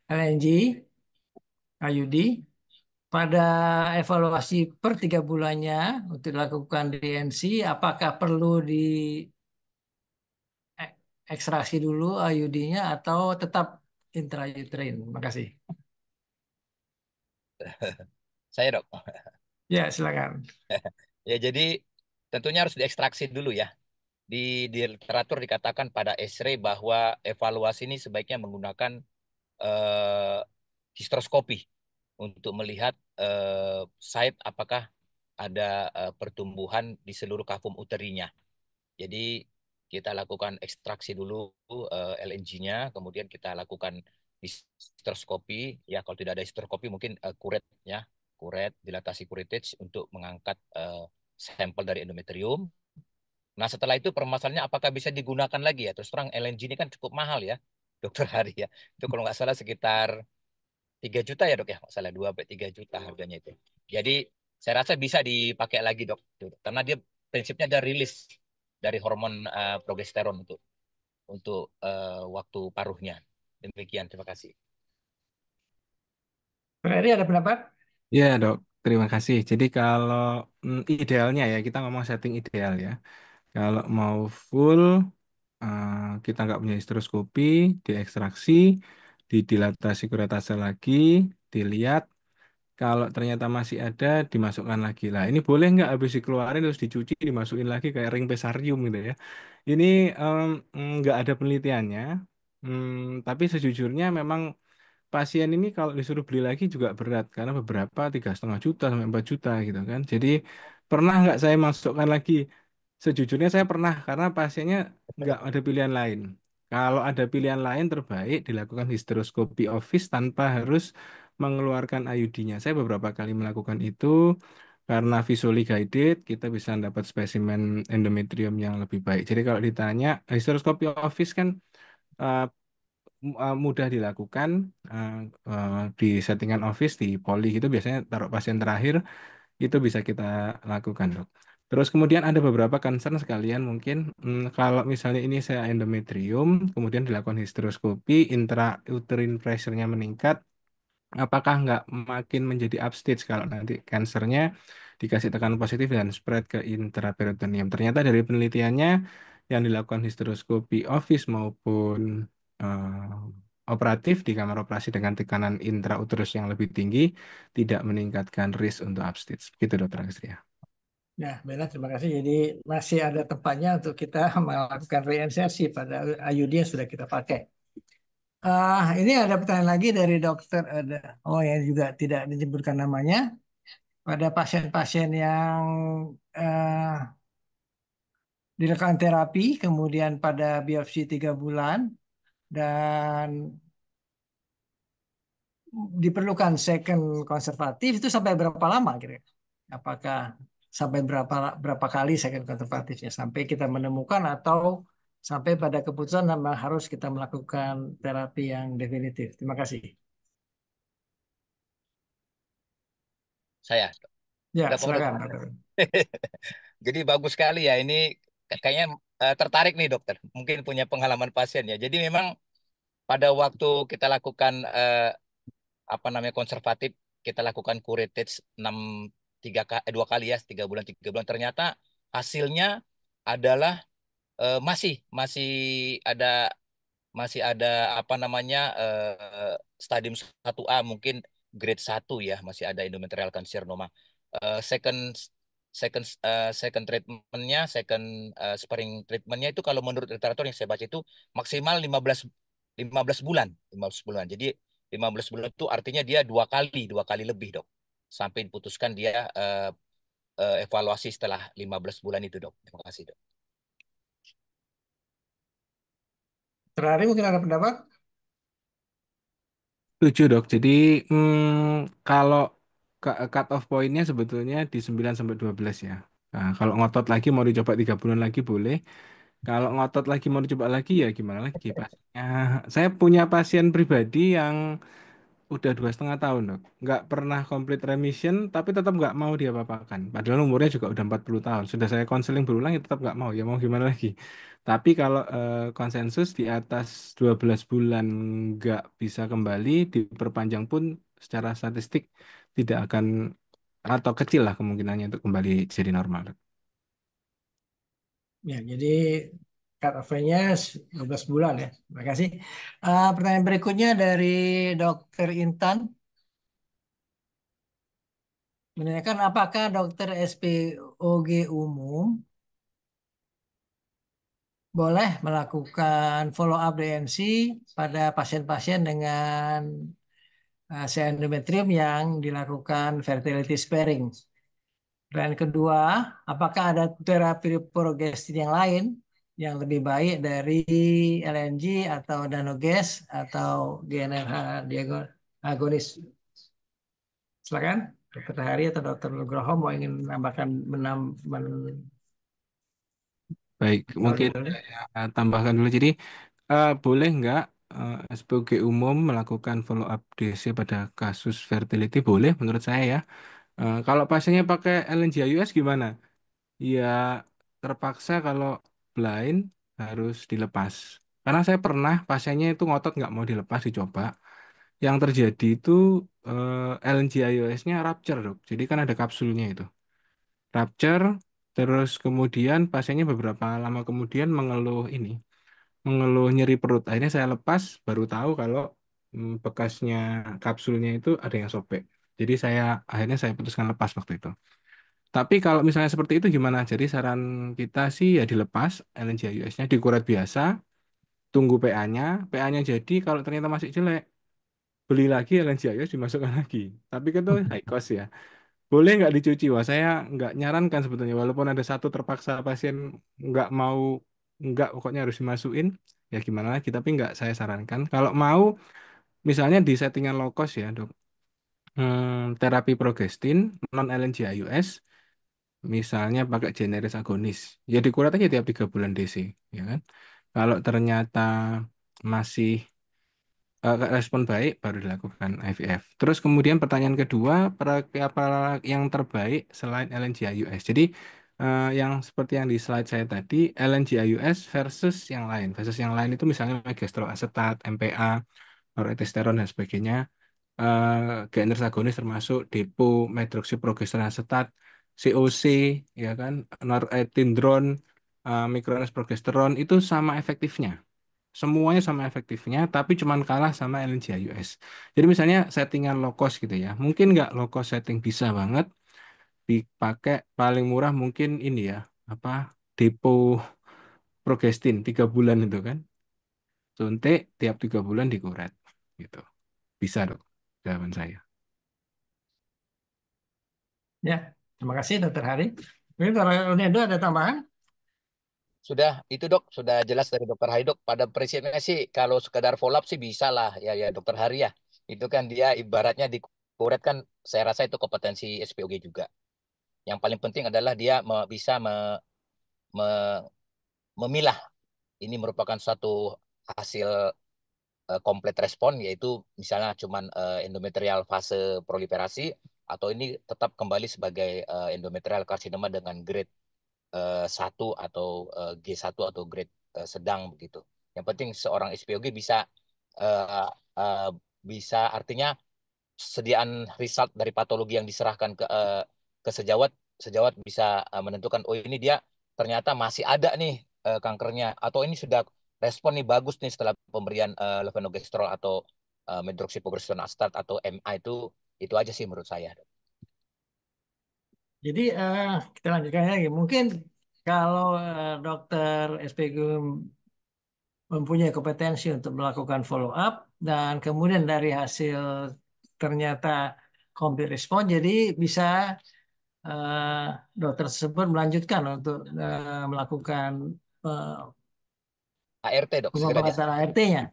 LNG, IUD, pada evaluasi per 3 bulannya untuk dilakukan DNC, apakah perlu diekstraksi dulu IUD-nya atau tetap intrauterin? Terima kasih. Saya dok. Ya, silakan. Ya jadi tentunya harus diekstraksi dulu ya. Di literatur dikatakan pada Esre bahwa evaluasi ini sebaiknya menggunakan eh, histeroskopi untuk melihat site apakah ada pertumbuhan di seluruh kafum uterinya. Jadi kita lakukan ekstraksi dulu LNG-nya, kemudian kita lakukan histeroskopi. Ya kalau tidak ada histeroskopi mungkin kuret ya, kuret dilatasi curettage untuk mengangkat sampel dari endometrium. Nah, setelah itu permasalahannya apakah bisa digunakan lagi ya? Terus terang LNG ini kan cukup mahal ya, Dokter Hari ya. Itu kalau nggak salah sekitar 3 juta ya dok ya, nggak salah 2 sampai 3 juta harganya itu. Jadi saya rasa bisa dipakai lagi dok, karena dia prinsipnya ada rilis dari hormon progesteron untuk waktu paruhnya. Demikian, terima kasih. Pak Eri ada pendapat? Ya, Dok. Terima kasih. Jadi kalau idealnya ya, kita ngomong setting ideal ya. Kalau mau full, eh, kita nggak punya histeroskopi, diekstraksi, didilatasi kuretase lagi, dilihat. Kalau ternyata masih ada, dimasukkan lagi. Lah, ini boleh nggak habis dikeluarin terus dicuci, dimasukin lagi kayak ring pesarium gitu ya. Ini nggak ada penelitiannya. Tapi sejujurnya memang pasien ini kalau disuruh beli lagi juga berat karena beberapa 3,5 juta sampai 4 juta gitu kan. Jadi pernah nggak saya masukkan lagi? Sejujurnya saya pernah karena pasiennya nggak ada pilihan lain. Kalau ada pilihan lain terbaik dilakukan hysteroscopy office tanpa harus mengeluarkan IUD-nya. Saya beberapa kali melakukan itu karena visually guided kita bisa dapat spesimen endometrium yang lebih baik. Jadi kalau ditanya hysteroscopy office kan eh, mudah dilakukan eh, di settingan office di poli gitu biasanya taruh pasien terakhir itu bisa kita lakukan dok. Terus kemudian ada beberapa concern sekalian mungkin kalau misalnya ini saya endometrium kemudian dilakukan histeroskopi intrauterine pressure-nya meningkat apakah nggak makin menjadi upstage kalau nanti kansernya dikasih tekanan positif dan spread ke intraperitoneum. Ternyata dari penelitiannya yang dilakukan histeroskopi office maupun operatif di kamar operasi dengan tekanan intrauterus yang lebih tinggi tidak meningkatkan risk untuk upstage. Begitu dokter Agastria. Ya, Bella, terima kasih. Jadi masih ada tempatnya untuk kita melakukan reinsersi pada IUD yang sudah kita pakai. Ini ada pertanyaan lagi dari dokter, yang juga tidak disebutkan namanya. Pada pasien-pasien yang dilakukan terapi, kemudian pada biopsi 3 bulan, dan diperlukan second konservatif itu sampai berapa lama kira-kira? Apakah sampai berapa berapa kali second konservatifnya sampai kita menemukan atau sampai pada keputusan memang harus kita melakukan terapi yang definitif? Terima kasih. Saya, Ya, udah mau silakan, dokter. dokter. Jadi bagus sekali ya ini kayaknya tertarik nih dokter. Mungkin punya pengalaman pasien ya. Jadi memang pada waktu kita lakukan apa namanya konservatif, kita lakukan curettage 2 kali ya, 3 bulan 3 bulan, ternyata hasilnya adalah masih masih ada masih ada apa namanya stadium 1A, mungkin grade 1 ya, masih ada endometrial carcinoma. Second second treatmentnya, second sparing treatmentnya itu kalau menurut literatur yang saya baca itu maksimal 15 bulan, 15 bulan. Jadi 15 bulan itu artinya dia dua kali lebih, Dok. Sampai diputuskan dia evaluasi setelah 15 bulan itu, Dok. Terima kasih, Dok. Terari mungkin ada pendapat? Setuju dok. Jadi kalau cut off pointnya sebetulnya di 9 sampai 12 ya. Nah, kalau ngotot lagi mau dicoba 3 bulan lagi boleh. Kalau ngotot lagi mau dicoba lagi ya gimana lagi pasiennya. Saya punya pasien pribadi yang udah 2,5 tahun dok. Nggak pernah complete remission tapi tetap nggak mau diapa-apakan. Padahal umurnya juga udah 40 tahun. Sudah saya konseling berulang ya tetap nggak mau. Ya mau gimana lagi. Tapi kalau konsensus di atas 12 bulan nggak bisa kembali, diperpanjang pun secara statistik tidak akan atau kecil lah kemungkinannya untuk kembali jadi normal. Dok. Ya, jadi cut off-nya 12 bulan ya. Terima kasih. Pertanyaan berikutnya dari Dokter Intan menanyakan apakah dokter SPOG umum boleh melakukan follow up DMC pada pasien-pasien dengan endometrium yang dilakukan fertility sparing. Dan kedua, apakah ada terapi progestin yang lain yang lebih baik dari LNG atau Danoges atau GnRH agonis? Silakan, Dokter Hari atau Dokter Nugroho mau ingin menambahkan Baik, mungkin dulu. saya tambahkan dulu. Jadi boleh nggak SPOG umum melakukan follow up DC pada kasus fertility? Boleh menurut saya ya. Kalau pasiennya pakai LNGIUS gimana? Ya terpaksa kalau blind harus dilepas. Karena saya pernah pasiennya itu ngotot nggak mau dilepas dicoba. Yang terjadi itu LNGIUS-nya rupture dok. Jadi kan ada kapsulnya itu. Rupture, terus kemudian pasiennya beberapa lama kemudian mengeluh nyeri perut. Akhirnya saya lepas, baru tahu kalau bekasnya kapsulnya itu ada yang sobek. Jadi akhirnya saya putuskan lepas waktu itu. Tapi kalau misalnya seperti itu gimana? Jadi saran kita sih ya dilepas LNGIUS-nya dikuret biasa, tunggu PA-nya, PA-nya jadi kalau ternyata masih jelek, beli lagi LNGIUS dimasukkan lagi. Tapi kan itu high cost ya. Boleh nggak dicuci? Wah, saya nggak nyarankan sebetulnya. Walaupun ada satu terpaksa pasien nggak mau, nggak pokoknya harus dimasukin, ya gimana lagi. Tapi nggak saya sarankan. Kalau mau, misalnya di settingan low cost ya, dok. Terapi progestin non LNGIUS, misalnya pakai generis agonis, ya dikurat aja tiap 3 bulan DC, ya kan? Kalau ternyata masih respon baik baru dilakukan IVF. Terus kemudian pertanyaan kedua, apa yang terbaik selain LNGIUS? Jadi yang seperti yang di slide saya tadi, LNGIUS versus yang lain. Versus yang lain itu misalnya megestrol asetat, MPA, norethistron dan sebagainya. Generis agonis termasuk depo, medroksiprogesteron asetat, COC, ya kan, norethindron, mikrones progesteron itu sama efektifnya. Semuanya sama efektifnya, tapi cuman kalah sama LNGIUS. Jadi misalnya settingan low cost gitu ya. Mungkin nggak low cost setting bisa banget dipakai paling murah mungkin ini ya, apa depo progestin 3 bulan itu kan. Suntik tiap 3 bulan dikuret gitu. Bisa dok, jawaban saya. Ya, terima kasih Dokter Hari. Mungkin kalau Unedo ada tambahan? Sudah, itu dok, sudah jelas dari dokter Hari dok. Pada prinsipnya sih, kalau sekedar follow up sih bisa lah, ya dokter Hari ya. Itu kan dia ibaratnya dikuret kan, saya rasa itu kompetensi SPOG juga. Yang paling penting adalah dia bisa me- memilah. Ini merupakan suatu hasil komplit respon, yaitu misalnya cuman endometrial fase proliferasi, atau ini tetap kembali sebagai endometrial karsinoma dengan grade 1 atau G1 atau grade sedang begitu. Yang penting seorang SPOG bisa uh, uh, bisa artinya sediaan result dari patologi yang diserahkan ke sejawat, sejawat bisa menentukan oh ini dia ternyata masih ada nih kankernya atau ini sudah respon nih bagus nih setelah pemberian levonorgestrel atau medroxyprogesterone acetate atau MA itu aja sih menurut saya. Jadi kita lanjutkan lagi. Mungkin kalau dokter SPG mempunyai kompetensi untuk melakukan follow up dan kemudian dari hasil ternyata complete respon, jadi bisa eh, dokter tersebut melanjutkan untuk melakukan eh, ART dok, segera di pengobatan ART-nya.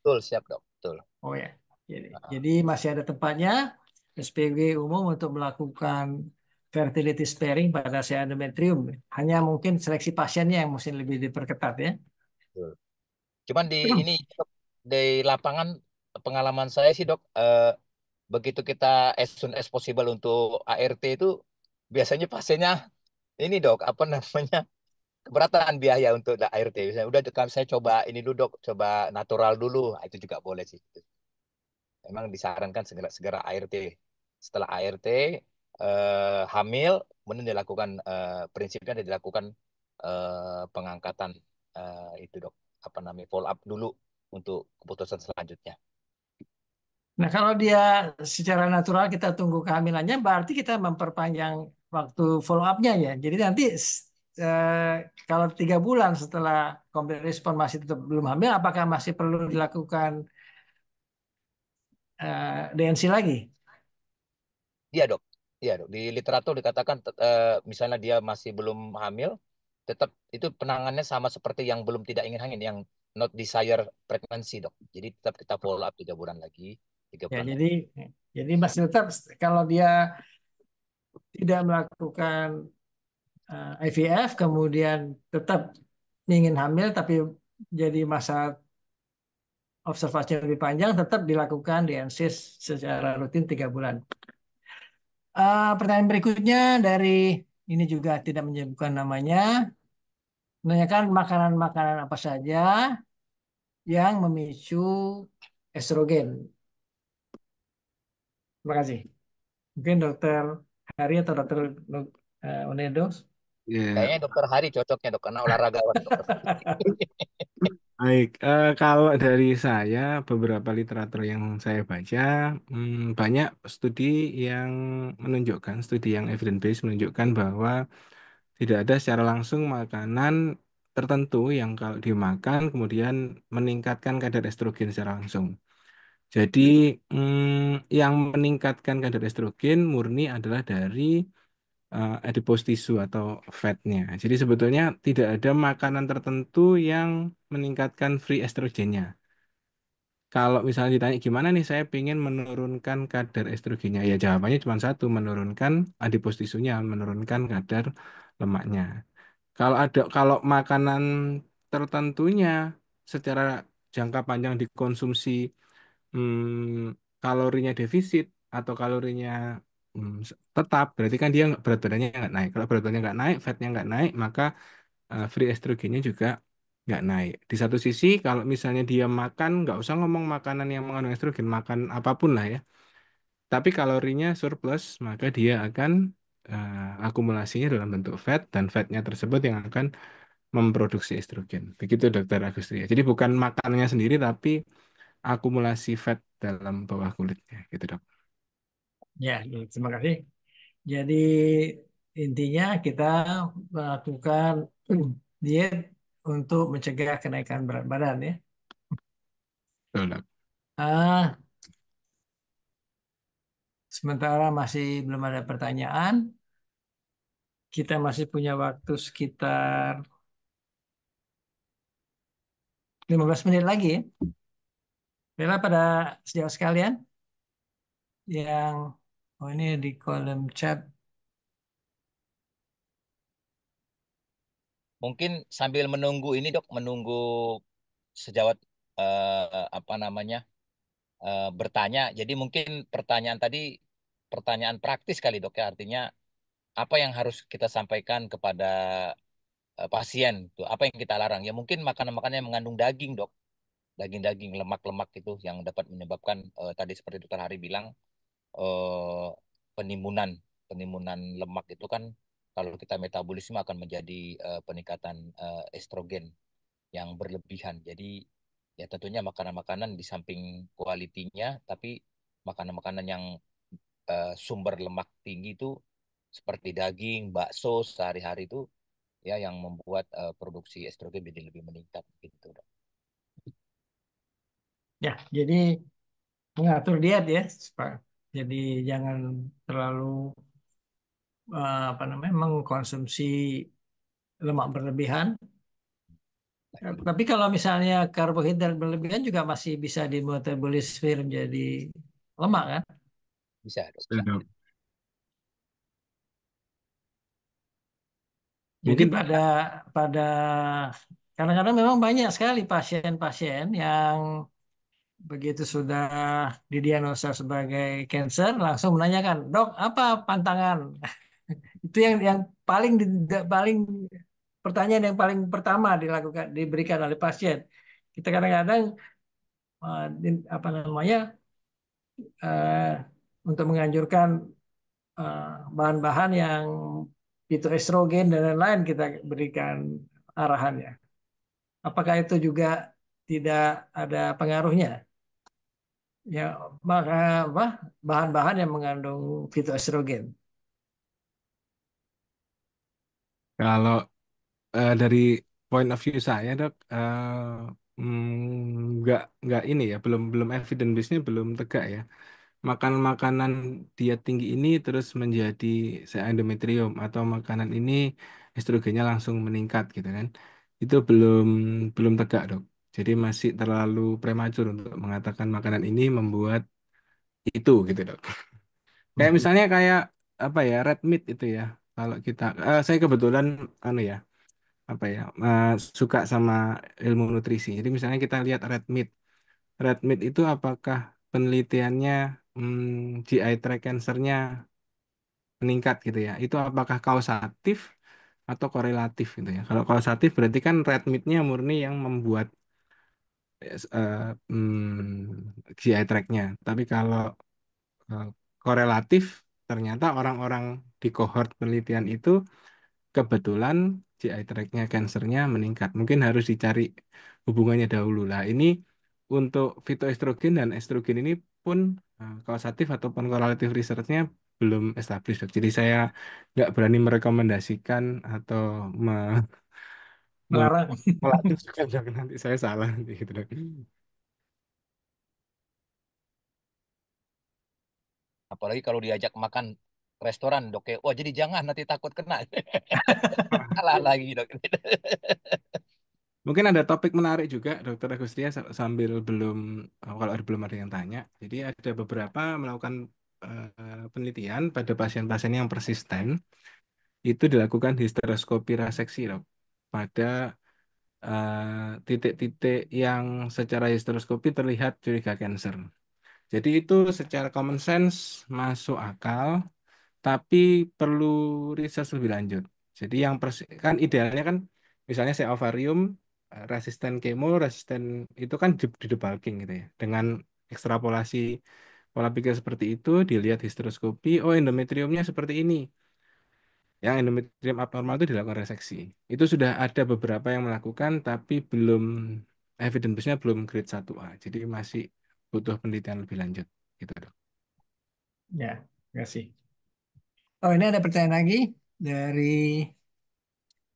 betul siap dok, betul. Oh ya, jadi, Nah, jadi masih ada tempatnya SPG umum untuk melakukan fertility sparing pada si endometrium. Hanya mungkin seleksi pasiennya yang mesti lebih diperketat ya. betul. Cuman di ini Dok, di lapangan pengalaman saya sih dok, begitu kita as soon as possible untuk ART itu biasanya pasiennya ini dok apa namanya keberatan biaya untuk ART. Misalnya, udah kan saya coba ini dulu dok, coba natural dulu. Nah, itu juga boleh sih. Memang disarankan segera segera ART. Setelah ART hamil, kemudian dilakukan prinsipnya dilakukan pengangkatan itu dok apa namanya follow up dulu untuk keputusan selanjutnya. Nah, kalau dia secara natural kita tunggu kehamilannya, berarti kita memperpanjang waktu follow up-nya ya. Jadi nanti eh, kalau 3 bulan setelah complete respon masih tetap belum hamil, apakah masih perlu dilakukan DNC lagi? Iya dok, iya dok. Di literatur dikatakan misalnya dia masih belum hamil, tetap itu penanganannya sama seperti yang belum tidak ingin hamil, yang not desire pregnancy dok. Jadi tetap kita follow up 3 bulan lagi, tiga Ya, bulan lagi. jadi masih tetap kalau dia tidak melakukan IVF, kemudian tetap ingin hamil, tapi jadi masa observasi yang lebih panjang, tetap dilakukan DNC secara rutin 3 bulan. Pertanyaan berikutnya dari ini juga tidak menyebutkan namanya, menanyakan makanan-makanan apa saja yang memicu estrogen. Terima kasih. Mungkin Dokter Hari atau Dokter Onedo. Ya, Kayaknya dokter Hari cocoknya dok, karena olahragawan dokter. baik. Kalau dari saya, beberapa literatur yang saya baca, banyak studi yang menunjukkan, studi yang evidence based menunjukkan bahwa tidak ada secara langsung makanan tertentu yang kalau dimakan kemudian meningkatkan kadar estrogen secara langsung. Jadi, yang meningkatkan kadar estrogen murni adalah dari adipose tissue atau fatnya. Jadi sebetulnya tidak ada makanan tertentu yang meningkatkan free estrogennya. Kalau misalnya ditanya gimana nih saya ingin menurunkan kadar estrogennya, ya jawabannya cuma satu, menurunkan adipose tissue-nya, menurunkan kadar lemaknya. Kalau makanan tertentunya secara jangka panjang dikonsumsi, kalorinya defisit atau kalorinya tetap, berarti kan dia berat badannya nggak naik. Kalau berat badannya nggak naik, fatnya nggak naik, maka free estrogennya juga nggak naik. Di satu sisi, kalau misalnya dia makan, nggak usah ngomong makanan yang mengandung estrogen, makan apapun lah ya. Tapi kalorinya surplus, maka dia akan akumulasinya dalam bentuk fat, dan fatnya tersebut yang akan memproduksi estrogen. Begitu Dokter Agustria. Jadi bukan makanannya sendiri, tapi akumulasi fat dalam bawah kulitnya, gitu dok. Ya, terima kasih. Jadi intinya kita melakukan diet untuk mencegah kenaikan berat badan ya. Betul, Dok. Ah, sementara masih belum ada pertanyaan, kita masih punya waktu sekitar 15 menit lagi ya. Baiklah pada sejauh sekalian yang oh ini di kolom chat. Mungkin sambil menunggu ini dok, menunggu sejawat apa namanya bertanya. Jadi mungkin pertanyaan tadi pertanyaan praktis kali dok ya, artinya apa yang harus kita sampaikan kepada pasien tuh, apa yang kita larang? Ya mungkin makanan-makanan yang mengandung daging dok, daging-daging lemak-lemak itu yang dapat menyebabkan tadi seperti dokter Hari bilang eh, penimbunan penimbunan lemak itu kan kalau kita metabolisme akan menjadi peningkatan estrogen yang berlebihan. Jadi ya tentunya makanan-makanan di samping kualitinya, tapi makanan-makanan yang sumber lemak tinggi itu seperti daging, bakso sehari-hari itu ya yang membuat produksi estrogen jadi lebih meningkat gitu, Dok. Ya, jadi mengatur diet ya, Pak. Jadi jangan terlalu apa namanya mengkonsumsi lemak berlebihan. Tapi kalau misalnya karbohidrat berlebihan juga masih bisa dimetabolisme menjadi lemak kan? Bisa, Dok, Ya, bisa. Dok. Jadi Mungkin pada pada kadang-kadang memang banyak sekali pasien-pasien yang begitu sudah didiagnosa sebagai cancer langsung menanyakan, "Dok, apa pantangan?" Itu yang paling pertanyaan yang paling pertama diberikan oleh pasien. Kita kadang-kadang apa namanya eh, untuk menganjurkan eh, bahan-bahan yang itu estrogen dan lain-lain kita berikan arahannya. Apakah itu juga tidak ada pengaruhnya? Ya, maka apa bahan-bahan yang mengandung fitoestrogen. kalau dari point of view saya, Dok, nggak ini ya, belum belum evidence base-nya belum tegak ya. Makan makanan diet tinggi ini terus menjadi endometrium atau makanan ini estrogennya langsung meningkat gitu kan. Itu belum belum tegak, Dok. Jadi masih terlalu prematur untuk mengatakan makanan ini membuat itu gitu, Dok. Kayak misalnya kayak apa ya, red meat itu ya. Kalau kita saya kebetulan anu ya, apa ya, suka sama ilmu nutrisi. Jadi misalnya kita lihat red meat. Red meat itu apakah penelitiannya GI tract cancer-nya meningkat gitu ya? Itu apakah kausatif atau korelatif gitu ya? Kalau kausatif berarti kan red meat-nya murni yang membuat GI tract-nya. Tapi kalau eh, korelatif ternyata orang-orang di kohort penelitian itu kebetulan GI tract-nya cancernya meningkat. Mungkin harus dicari hubungannya dahulu lah. Ini untuk fitoestrogen dan estrogen ini pun kausatif ataupun korelatif research-nya belum established, Dok. Jadi saya nggak berani merekomendasikan atau Melarang. melanjutkan, Dok. Nanti saya salah nanti gitu, Dok. Apalagi kalau diajak makan restoran, Dok, ya. Wah, jadi jangan nanti takut kena. Salah lagi, Dok. Mungkin ada topik menarik juga, Dokter Agustia, sambil kalau belum ada yang tanya. Jadi ada beberapa melakukan penelitian pada pasien-pasien yang persisten, itu dilakukan histeroskopi reseksi, Dok. Pada titik-titik yang secara histeroskopi terlihat curiga kanker. Jadi itu secara common sense masuk akal, tapi perlu riset lebih lanjut. Jadi yang kan idealnya kan misalnya saya ovarium resisten kemo, resisten itu kan di debulking gitu ya. Dengan ekstrapolasi pola pikir seperti itu, dilihat histeroskopi, oh endometriumnya seperti ini. Yang endometrium abnormal itu dilakukan reseksi. Itu sudah ada beberapa yang melakukan, tapi belum evidence base-nya belum grade 1A. Jadi masih butuh penelitian lebih lanjut gitu, Dok. Ya, terima kasih. Oh, ini ada pertanyaan lagi dari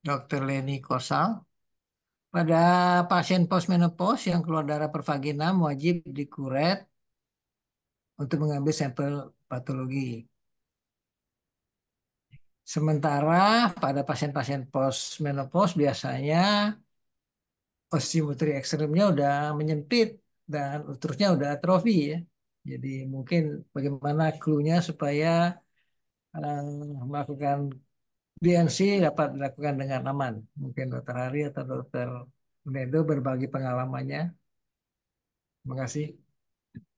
Dr. Leni Kosal. Pada pasien postmenopause yang keluar darah per vagina wajib dikuret untuk mengambil sampel patologi. Sementara pada pasien-pasien postmenopause biasanya osteometri ekstremnya udah menyempit dan uterusnya udah atrofi ya. Jadi mungkin bagaimana clue-nya supaya melakukan DNC dapat dilakukan dengan aman. Mungkin Dokter Hari atau Dokter Nedo berbagi pengalamannya. Terima kasih.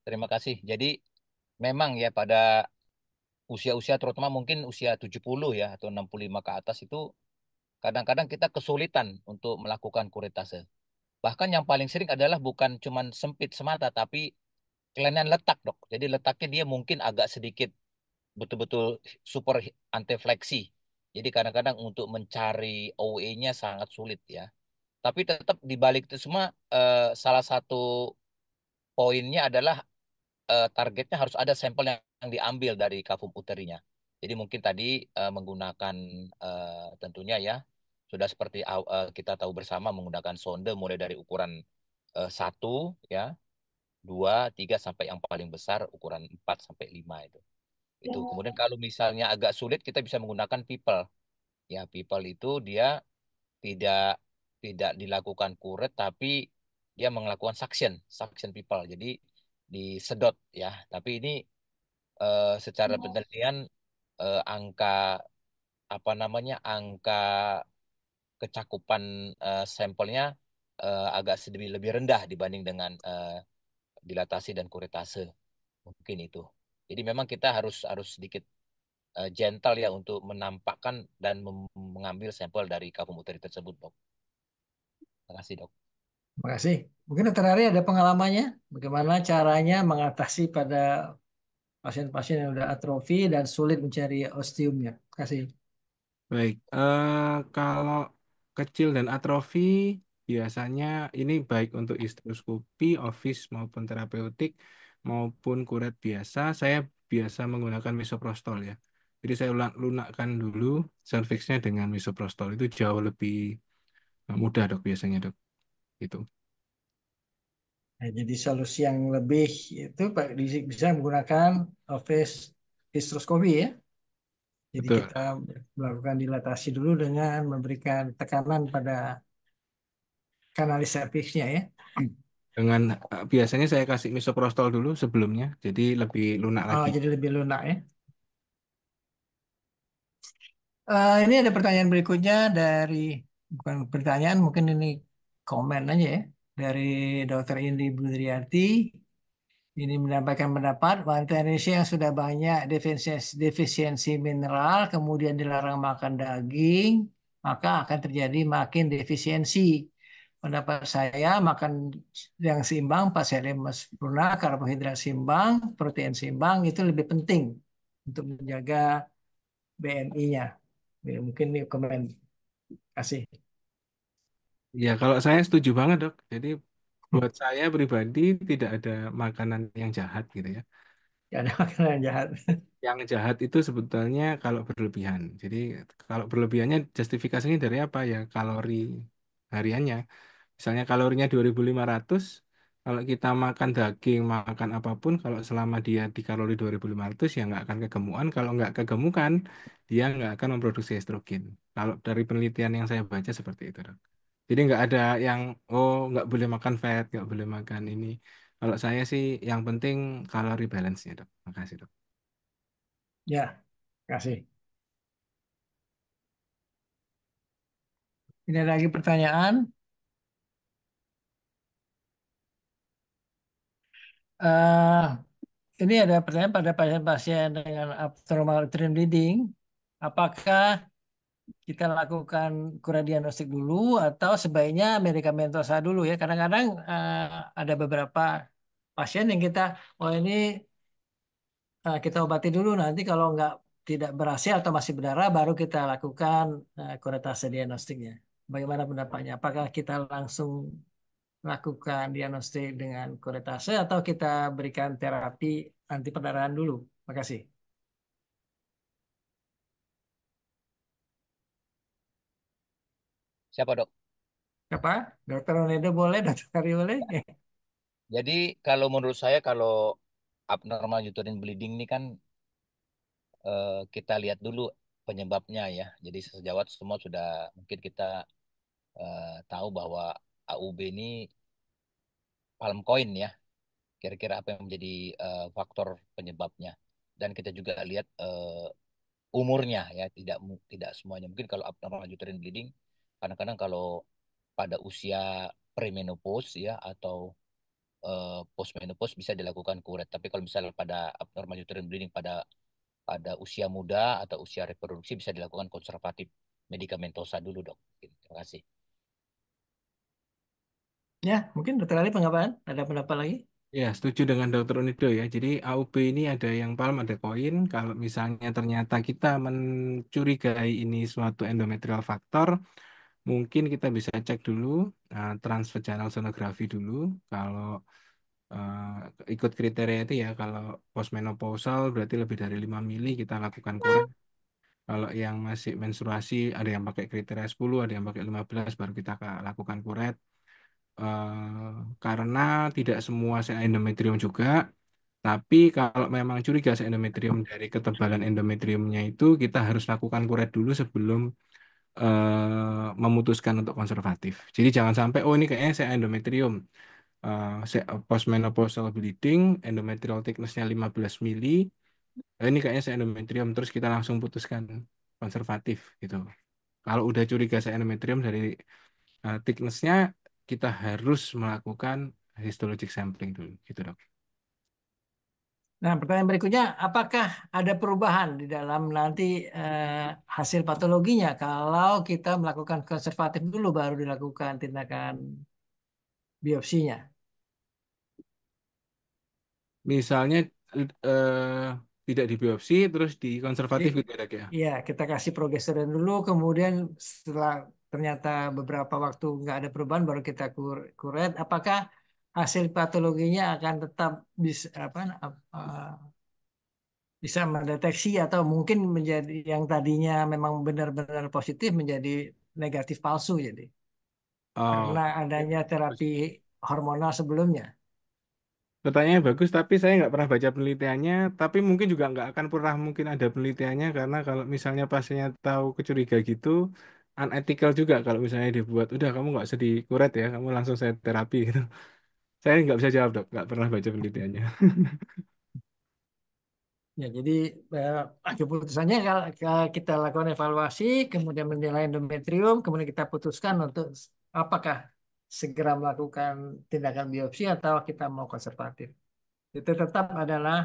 Terima kasih. Jadi memang ya pada usia-usia terutama mungkin usia 70 ya atau 65 ke atas itu kadang-kadang kita kesulitan untuk melakukan kuretase. Bahkan yang paling sering adalah bukan cuman sempit semata tapi kelainan letak, Dok. Jadi letaknya dia mungkin agak sedikit betul-betul super antefleksi. Jadi kadang-kadang untuk mencari OE-nya sangat sulit ya. Tapi tetap di balik itu semua salah satu poinnya adalah targetnya harus ada sampel yang diambil dari kavum uterinya. Jadi mungkin tadi menggunakan tentunya ya sudah seperti kita tahu bersama menggunakan sonde mulai dari ukuran 1 ya, 2, 3 sampai yang paling besar ukuran 4 sampai 5 itu. Kemudian kalau misalnya agak sulit kita bisa menggunakan people. Ya, people itu dia tidak tidak dilakukan kuret tapi dia melakukan suction people. Jadi disedot ya. Tapi ini secara penelitian angka apa namanya angka kecakupan sampelnya agak sedikit lebih rendah dibanding dengan dilatasi dan kuretase mungkin itu. Jadi memang kita harus harus sedikit gentle ya untuk menampakkan dan mengambil sampel dari kafum uteri tersebut, dok. Terima kasih, dok. Terima kasih. Mungkin Dr. Ari ada pengalamannya bagaimana caranya mengatasi pada pasien-pasien yang sudah atrofi dan sulit mencari osteumnya. Terima kasih. Baik, kalau kecil dan atrofi biasanya ini baik untuk histeroskopi, office maupun terapeutik maupun kuret biasa. Saya biasa menggunakan misoprostol ya. Jadi saya lunakkan dulu cervixnya dengan misoprostol itu jauh lebih mudah dok biasanya dok. Gitu. Nah, jadi solusi yang lebih itu Pak bisa menggunakan office hysteroscopy ya. Jadi Betul. kita melakukan dilatasi dulu dengan memberikan tekanan pada kanalis serviksnya ya. Dengan biasanya saya kasih misoprostol dulu sebelumnya, jadi lebih lunak Oh, lagi. jadi lebih lunak ya. Ini ada pertanyaan berikutnya dari bukan pertanyaan, mungkin ini komen aja ya dari Dr. Indi Budriarti. Ini menyampaikan pendapat wanita Indonesia yang sudah banyak defisiensi mineral, kemudian dilarang makan daging, maka akan terjadi makin defisiensi. Pendapat saya makan yang seimbang, paselium sempurna, karbohidrat seimbang, protein seimbang itu lebih penting untuk menjaga BMI-nya. Mungkin ini komen kasih. Ya, kalau saya setuju banget, Dok. Jadi buat saya pribadi tidak ada makanan yang jahat gitu ya. Gak ada makanan yang jahat. Yang jahat itu sebetulnya kalau berlebihan. Jadi kalau berlebihannya justifikasinya dari apa ya? Kalori hariannya. Misalnya kalorinya 2.500, kalau kita makan daging, makan apapun, kalau selama dia di kalori 2.500 ya nggak akan kegemukan. Kalau nggak kegemukan, dia nggak akan memproduksi estrogen. Kalau dari penelitian yang saya baca seperti itu, Dok. Jadi nggak ada yang, oh nggak boleh makan fat, nggak boleh makan ini. Kalau saya sih yang penting kalori balance-nya, Dok. Makasih, Dok. Ya, kasih. Ini ada lagi pertanyaan. eh ini ada pertanyaan pada pasien-pasien dengan abnormal uterine bleeding. Apakah kita lakukan kuradiagnostik dulu atau sebaiknya medikamentosa dulu ya? Kadang-kadang ada beberapa pasien yang kita, oh ini kita obati dulu nanti kalau nggak tidak berhasil atau masih berdarah baru kita lakukan kuretase diagnostiknya. Bagaimana pendapatnya? Apakah kita langsung lakukan diagnostik dengan kuretase atau kita berikan terapi anti perdarahan dulu? Terima kasih. Siapa, dok? Apa? Dokter Onedo boleh, Dokter Kari boleh? Jadi kalau menurut saya kalau abnormal uterine bleeding ini kan kita lihat dulu penyebabnya ya. Jadi sejawat semua sudah mungkin kita tahu bahwa AUB ini palm coin ya. Kira-kira apa yang menjadi faktor penyebabnya. Dan kita juga lihat umurnya ya, tidak semuanya. Mungkin kalau abnormal uterine bleeding, kadang-kadang kalau pada usia premenopause ya atau postmenopause bisa dilakukan kuret. Tapi kalau misalnya pada abnormal uterine bleeding pada pada usia muda atau usia reproduksi bisa dilakukan konservatif medikamentosa dulu, dok. Terima kasih. Ya, mungkin Dokter Ali pendapat? Ada pendapat lagi? Ya, setuju dengan Dokter Unido ya. Jadi AUB ini ada yang palm, ada koin. Kalau misalnya ternyata kita mencurigai ini suatu endometrial factor, mungkin kita bisa cek dulu transvaginal sonografi dulu. Kalau ikut kriteria itu ya. Kalau postmenopausal berarti lebih dari 5 mili kita lakukan kuret. Kalau yang masih menstruasi ada yang pakai kriteria 10, ada yang pakai 15 baru kita lakukan kuret. Karena tidak semua se endometrium juga, tapi kalau memang curiga se endometrium dari ketebalan endometriumnya itu kita harus lakukan kuret dulu sebelum memutuskan untuk konservatif. Jadi jangan sampai oh ini kayaknya se endometrium. Postmenopausal bleeding, endometrial thickness-nya 15 mili, ini kayaknya se endometrium terus kita langsung putuskan konservatif gitu. Kalau udah curiga se endometrium dari thickness-nya kita harus melakukan histologic sampling dulu gitu dok. Nah, pertanyaan berikutnya, apakah ada perubahan di dalam nanti hasil patologinya kalau kita melakukan konservatif dulu baru dilakukan tindakan biopsinya? Misalnya eh, tidak dibiopsi terus di konservatif I- gitu ya dok ya. Iya, kita kasih progesteron dulu, kemudian setelah ternyata beberapa waktu nggak ada perubahan, baru kita kuret. Apakah hasil patologinya akan tetap bisa apa bisa mendeteksi atau mungkin menjadi yang tadinya memang benar-benar positif menjadi negatif palsu jadi Oh, karena adanya terapi hormonal sebelumnya. pertanyaannya bagus, tapi saya nggak pernah baca penelitiannya. Tapi mungkin juga nggak akan pernah mungkin ada penelitiannya karena kalau misalnya pasiennya tahu kecuriga gitu, unethical juga kalau misalnya dibuat, udah kamu nggak usah dikuret ya, kamu langsung saya terapi gitu. Saya nggak bisa jawab dok, nggak pernah baca penelitiannya. Ya, jadi keputusannya kalau kita lakukan evaluasi, kemudian menilai endometrium, kemudian kita putuskan untuk apakah segera melakukan tindakan biopsi atau kita mau konservatif. Itu tetap adalah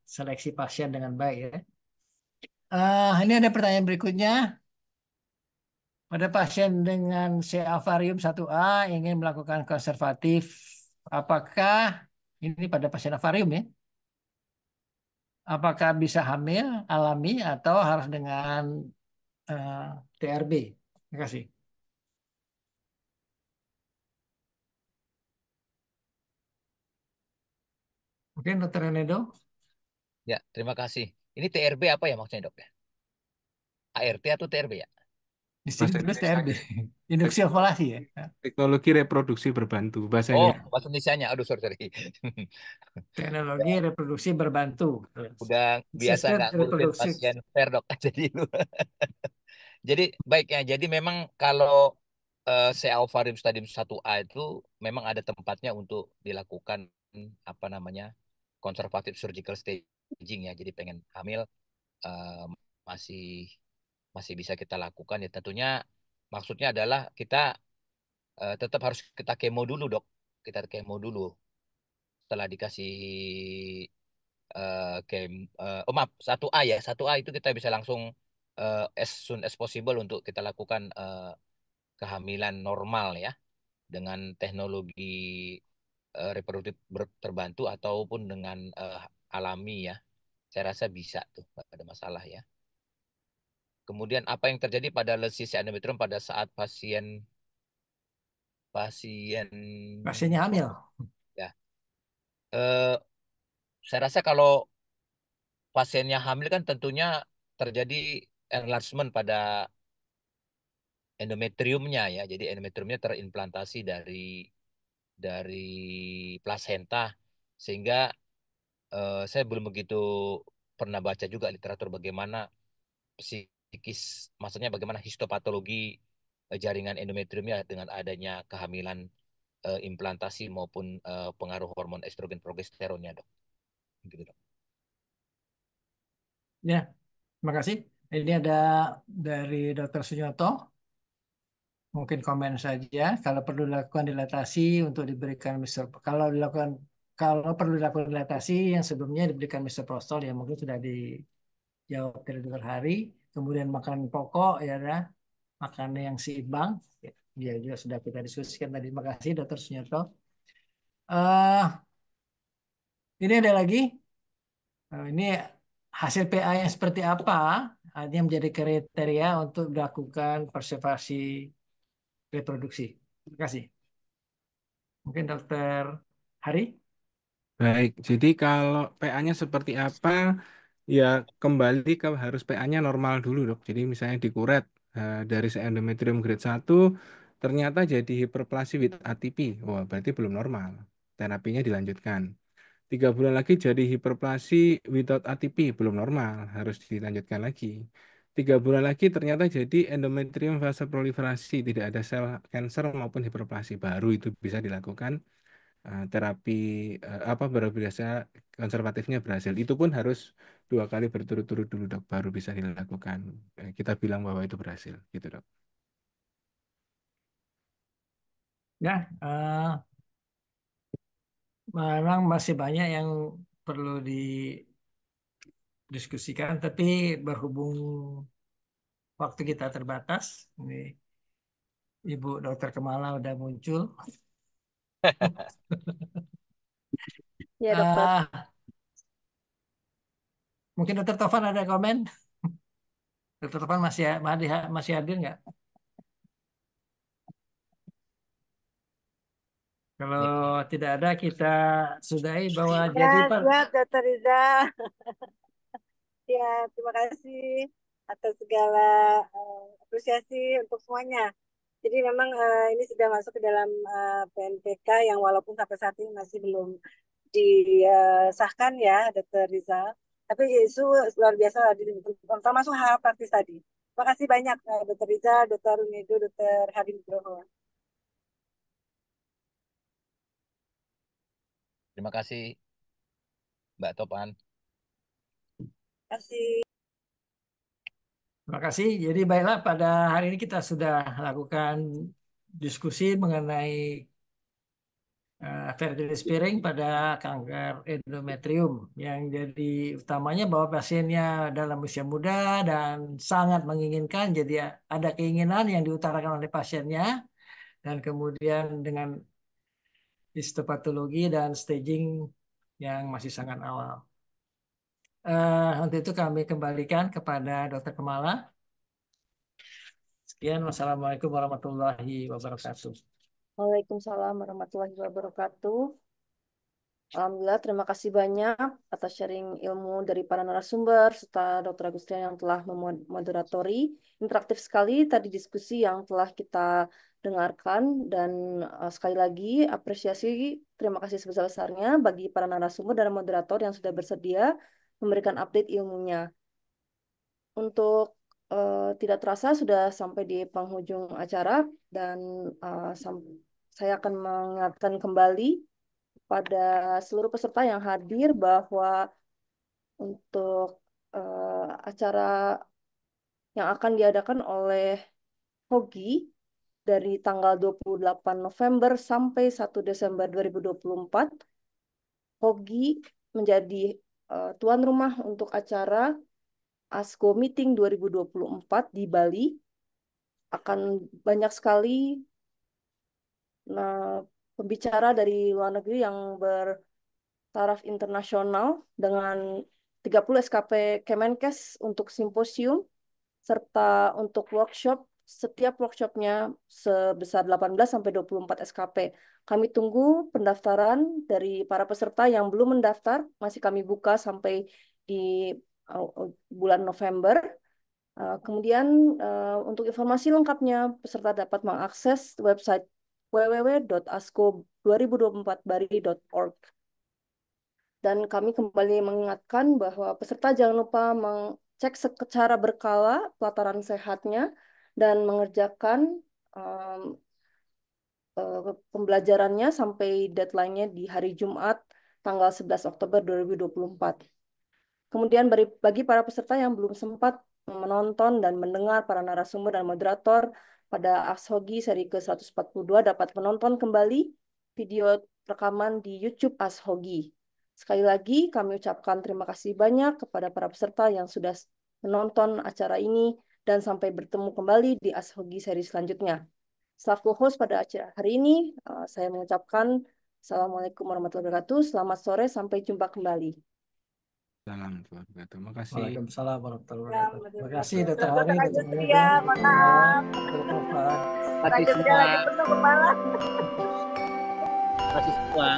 seleksi pasien dengan baik ya. Ini ada pertanyaan berikutnya. Pada pasien dengan C. alvarium 1A ingin melakukan konservatif, apakah ini pada pasien alvarium ya? Apakah bisa hamil alami atau harus dengan eh, TRB? Terima kasih. Mungkin Dokter Enedo, Ya, terima kasih. Ini TRB apa ya maksudnya dok ya? ART atau TRB ya? di sini Bahasa tulis Indonesia TRB, induksi teknologi, ovulasi ya. teknologi reproduksi berbantu bahasa Oh, Indonesia. bahasa Indonesianya. Aduh, sorry, sorry. Teknologi reproduksi berbantu. Udah biasa Asisten nggak ngurusin reproduksi. pasien fair dok. Jadi lu. Jadi baiknya. Jadi memang kalau CA ovarium stadium 1A itu memang ada tempatnya untuk dilakukan apa namanya konservatif surgical staging ya. Jadi pengen hamil eh, masih masih bisa kita lakukan ya. Tentunya maksudnya adalah kita tetap harus kita kemo dulu dok. Kita kemo dulu. Setelah dikasih oh maaf 1A ya 1A itu kita bisa langsung as soon as possible untuk kita lakukan kehamilan normal ya dengan teknologi reproduktif terbantu ataupun dengan alami ya saya rasa bisa tuh nggak ada masalah ya. Kemudian apa yang terjadi pada lesi endometrium pada saat pasien pasien Pasiennya hamil. ya eh, saya rasa kalau pasiennya hamil kan tentunya terjadi enlargement pada endometriumnya ya. Jadi endometriumnya terimplantasi dari plasenta sehingga saya belum begitu pernah baca juga literatur bagaimana psikis, maksudnya bagaimana histopatologi jaringan endometriumnya dengan adanya kehamilan implantasi maupun pengaruh hormon estrogen progesteronnya, dok. Gitu, dok. Ya, terima kasih. Ini ada dari Dokter Sunyoto. Mungkin komen saja kalau perlu dilakukan dilatasi untuk diberikan kalau perlu dilakukan dilatasi yang sebelumnya diberikan misoprostol ya mungkin sudah dijawab dari dokter Hari. Kemudian makanan pokok ya nah, makanan yang seimbang ya juga sudah kita diskusikan tadi. Terima kasih Dokter Sunyoto. eh ini ada lagi. Ini hasil PA yang seperti apa yang menjadi kriteria untuk melakukan preservasi reproduksi. Terima kasih. Mungkin Dokter Hari? Baik, jadi kalau PA-nya seperti apa, ya kembali ke harus PA-nya normal dulu dok. Jadi misalnya dikuret dari endometrium grade 1, ternyata jadi hiperplasi with ATP. Wah, berarti belum normal. Terapinya dilanjutkan. 3 bulan lagi jadi hiperplasi without ATP, belum normal, harus dilanjutkan lagi. 3 bulan lagi ternyata jadi endometrium fase proliferasi, tidak ada sel cancer maupun hiperplasi, baru itu bisa dilakukan terapi apa biasa konservatifnya berhasil. Itu pun harus 2 kali berturut-turut dulu dok, baru bisa dilakukan. Kita bilang bahwa itu berhasil, gitu dok. Ya, memang masih banyak yang perlu didiskusikan, tapi berhubung waktu kita terbatas, ini Ibu Dokter Kemala udah muncul. Ya, dokter. Mungkin Dokter Tovan ada komen? Dokter Tovan masih hadir nggak? Kalau tidak ada, kita sudahi bahwa Ya, jadi siap, Dokter Riza. Ya, terima kasih atas segala apresiasi untuk semuanya. Jadi memang ini sudah masuk ke dalam PNPK yang walaupun sampai saat ini masih belum disahkan ya, Dokter Riza. Tapi isu luar biasa termasuk hal praktis tadi. Terima kasih banyak Dokter Riza, Dokter Unido, Dokter Hadi Nugroho. Terima kasih Mbak Topan. Terima kasih. Terima kasih. Jadi baiklah, pada hari ini kita sudah lakukan diskusi mengenai fertility sparing pada kanker endometrium, yang jadi utamanya bahwa pasiennya dalam usia muda dan sangat menginginkan, jadi ada keinginan yang diutarakan oleh pasiennya, dan kemudian dengan histopatologi dan staging yang masih sangat awal. Untuk itu kami kembalikan kepada Dr. Kemala. Sekian, wassalamualaikum warahmatullahi wabarakatuh. Waalaikumsalam warahmatullahi wabarakatuh. Alhamdulillah, terima kasih banyak atas sharing ilmu dari para narasumber serta Dr. Agustian yang telah memoderatori. Interaktif sekali tadi diskusi yang telah kita dengarkan, dan sekali lagi apresiasi, terima kasih sebesar-besarnya bagi para narasumber dan moderator yang sudah bersedia memberikan update ilmunya. Untuk tidak terasa sudah sampai di penghujung acara, dan saya akan mengingatkan kembali pada seluruh peserta yang hadir bahwa untuk acara yang akan diadakan oleh HOGI dari tanggal 28 November sampai 1 Desember 2024, HOGI menjadi tuan rumah untuk acara ASCO Meeting 2024 di Bali. Akan banyak sekali pembicara dari luar negeri yang bertaraf internasional dengan 30 SKP Kemenkes untuk simposium, serta untuk workshop, setiap workshopnya sebesar 18-24 SKP. Kami tunggu pendaftaran dari para peserta yang belum mendaftar, masih kami buka sampai di bulan November. Kemudian untuk informasi lengkapnya, peserta dapat mengakses website www.asco2024bari.org. Dan kami kembali mengingatkan bahwa peserta jangan lupa mengecek secara berkala pelataran sehatnya dan mengerjakan pembelajarannya sampai deadline-nya di hari Jumat tanggal 11 Oktober 2024. Kemudian bagi para peserta yang belum sempat menonton dan mendengar para narasumber dan moderator pada ASHOGI seri ke-142 dapat menonton kembali video rekaman di YouTube ASHOGI. Sekali lagi kami ucapkan terima kasih banyak kepada para peserta yang sudah menonton acara ini, dan sampai bertemu kembali di ASHOGI seri selanjutnya. Selaku host pada acara hari ini, saya mengucapkan Assalamualaikum warahmatullahi wabarakatuh. Selamat sore, sampai jumpa kembali. Terima kasih. Waalaikumsalam warahmatullahi wabarakatuh. Terima kasih Dr. Hari, Dr. Dr. Agustia, maaf. Dr. Tovan. Lanjut lagi penuh kepala. kasih semua.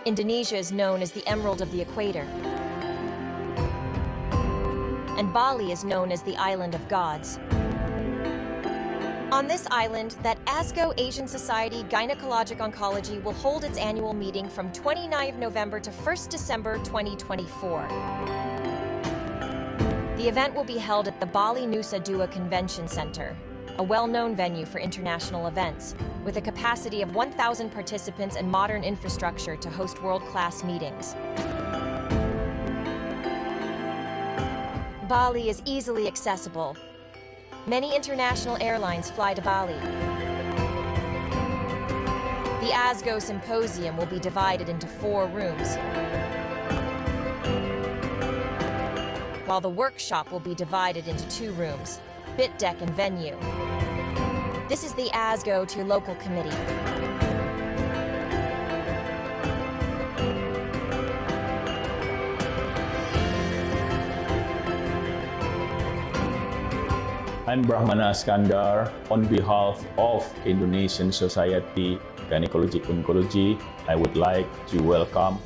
Indonesia is known as the Emerald of the Equator, and Bali is known as the Island of Gods. On this island, that ASGO Asian Society Gynecologic Oncology will hold its annual meeting from 29th November to 1st December 2024. The event will be held at the Bali Nusa Dua Convention Center, a well-known venue for international events, with a capacity of 1,000 participants and modern infrastructure to host world-class meetings. Bali is easily accessible. Many international airlines fly to Bali. The ASGO Symposium will be divided into 4 rooms, while the workshop will be divided into 2 rooms, Bit Deck and Venue. This is the ASGO to Local Committee. I'm Brahmana Iskandar. On behalf of Indonesian Society Gynecologic Oncology, I would like to welcome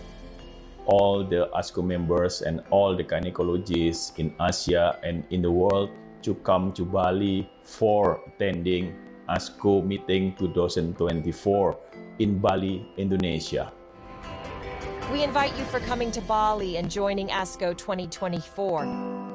all the ASGO members and all the gynecologists in Asia and in the world to come to Bali for attending ASGO Meeting 2024 in Bali, Indonesia. We invite you for coming to Bali and joining ASGO 2024.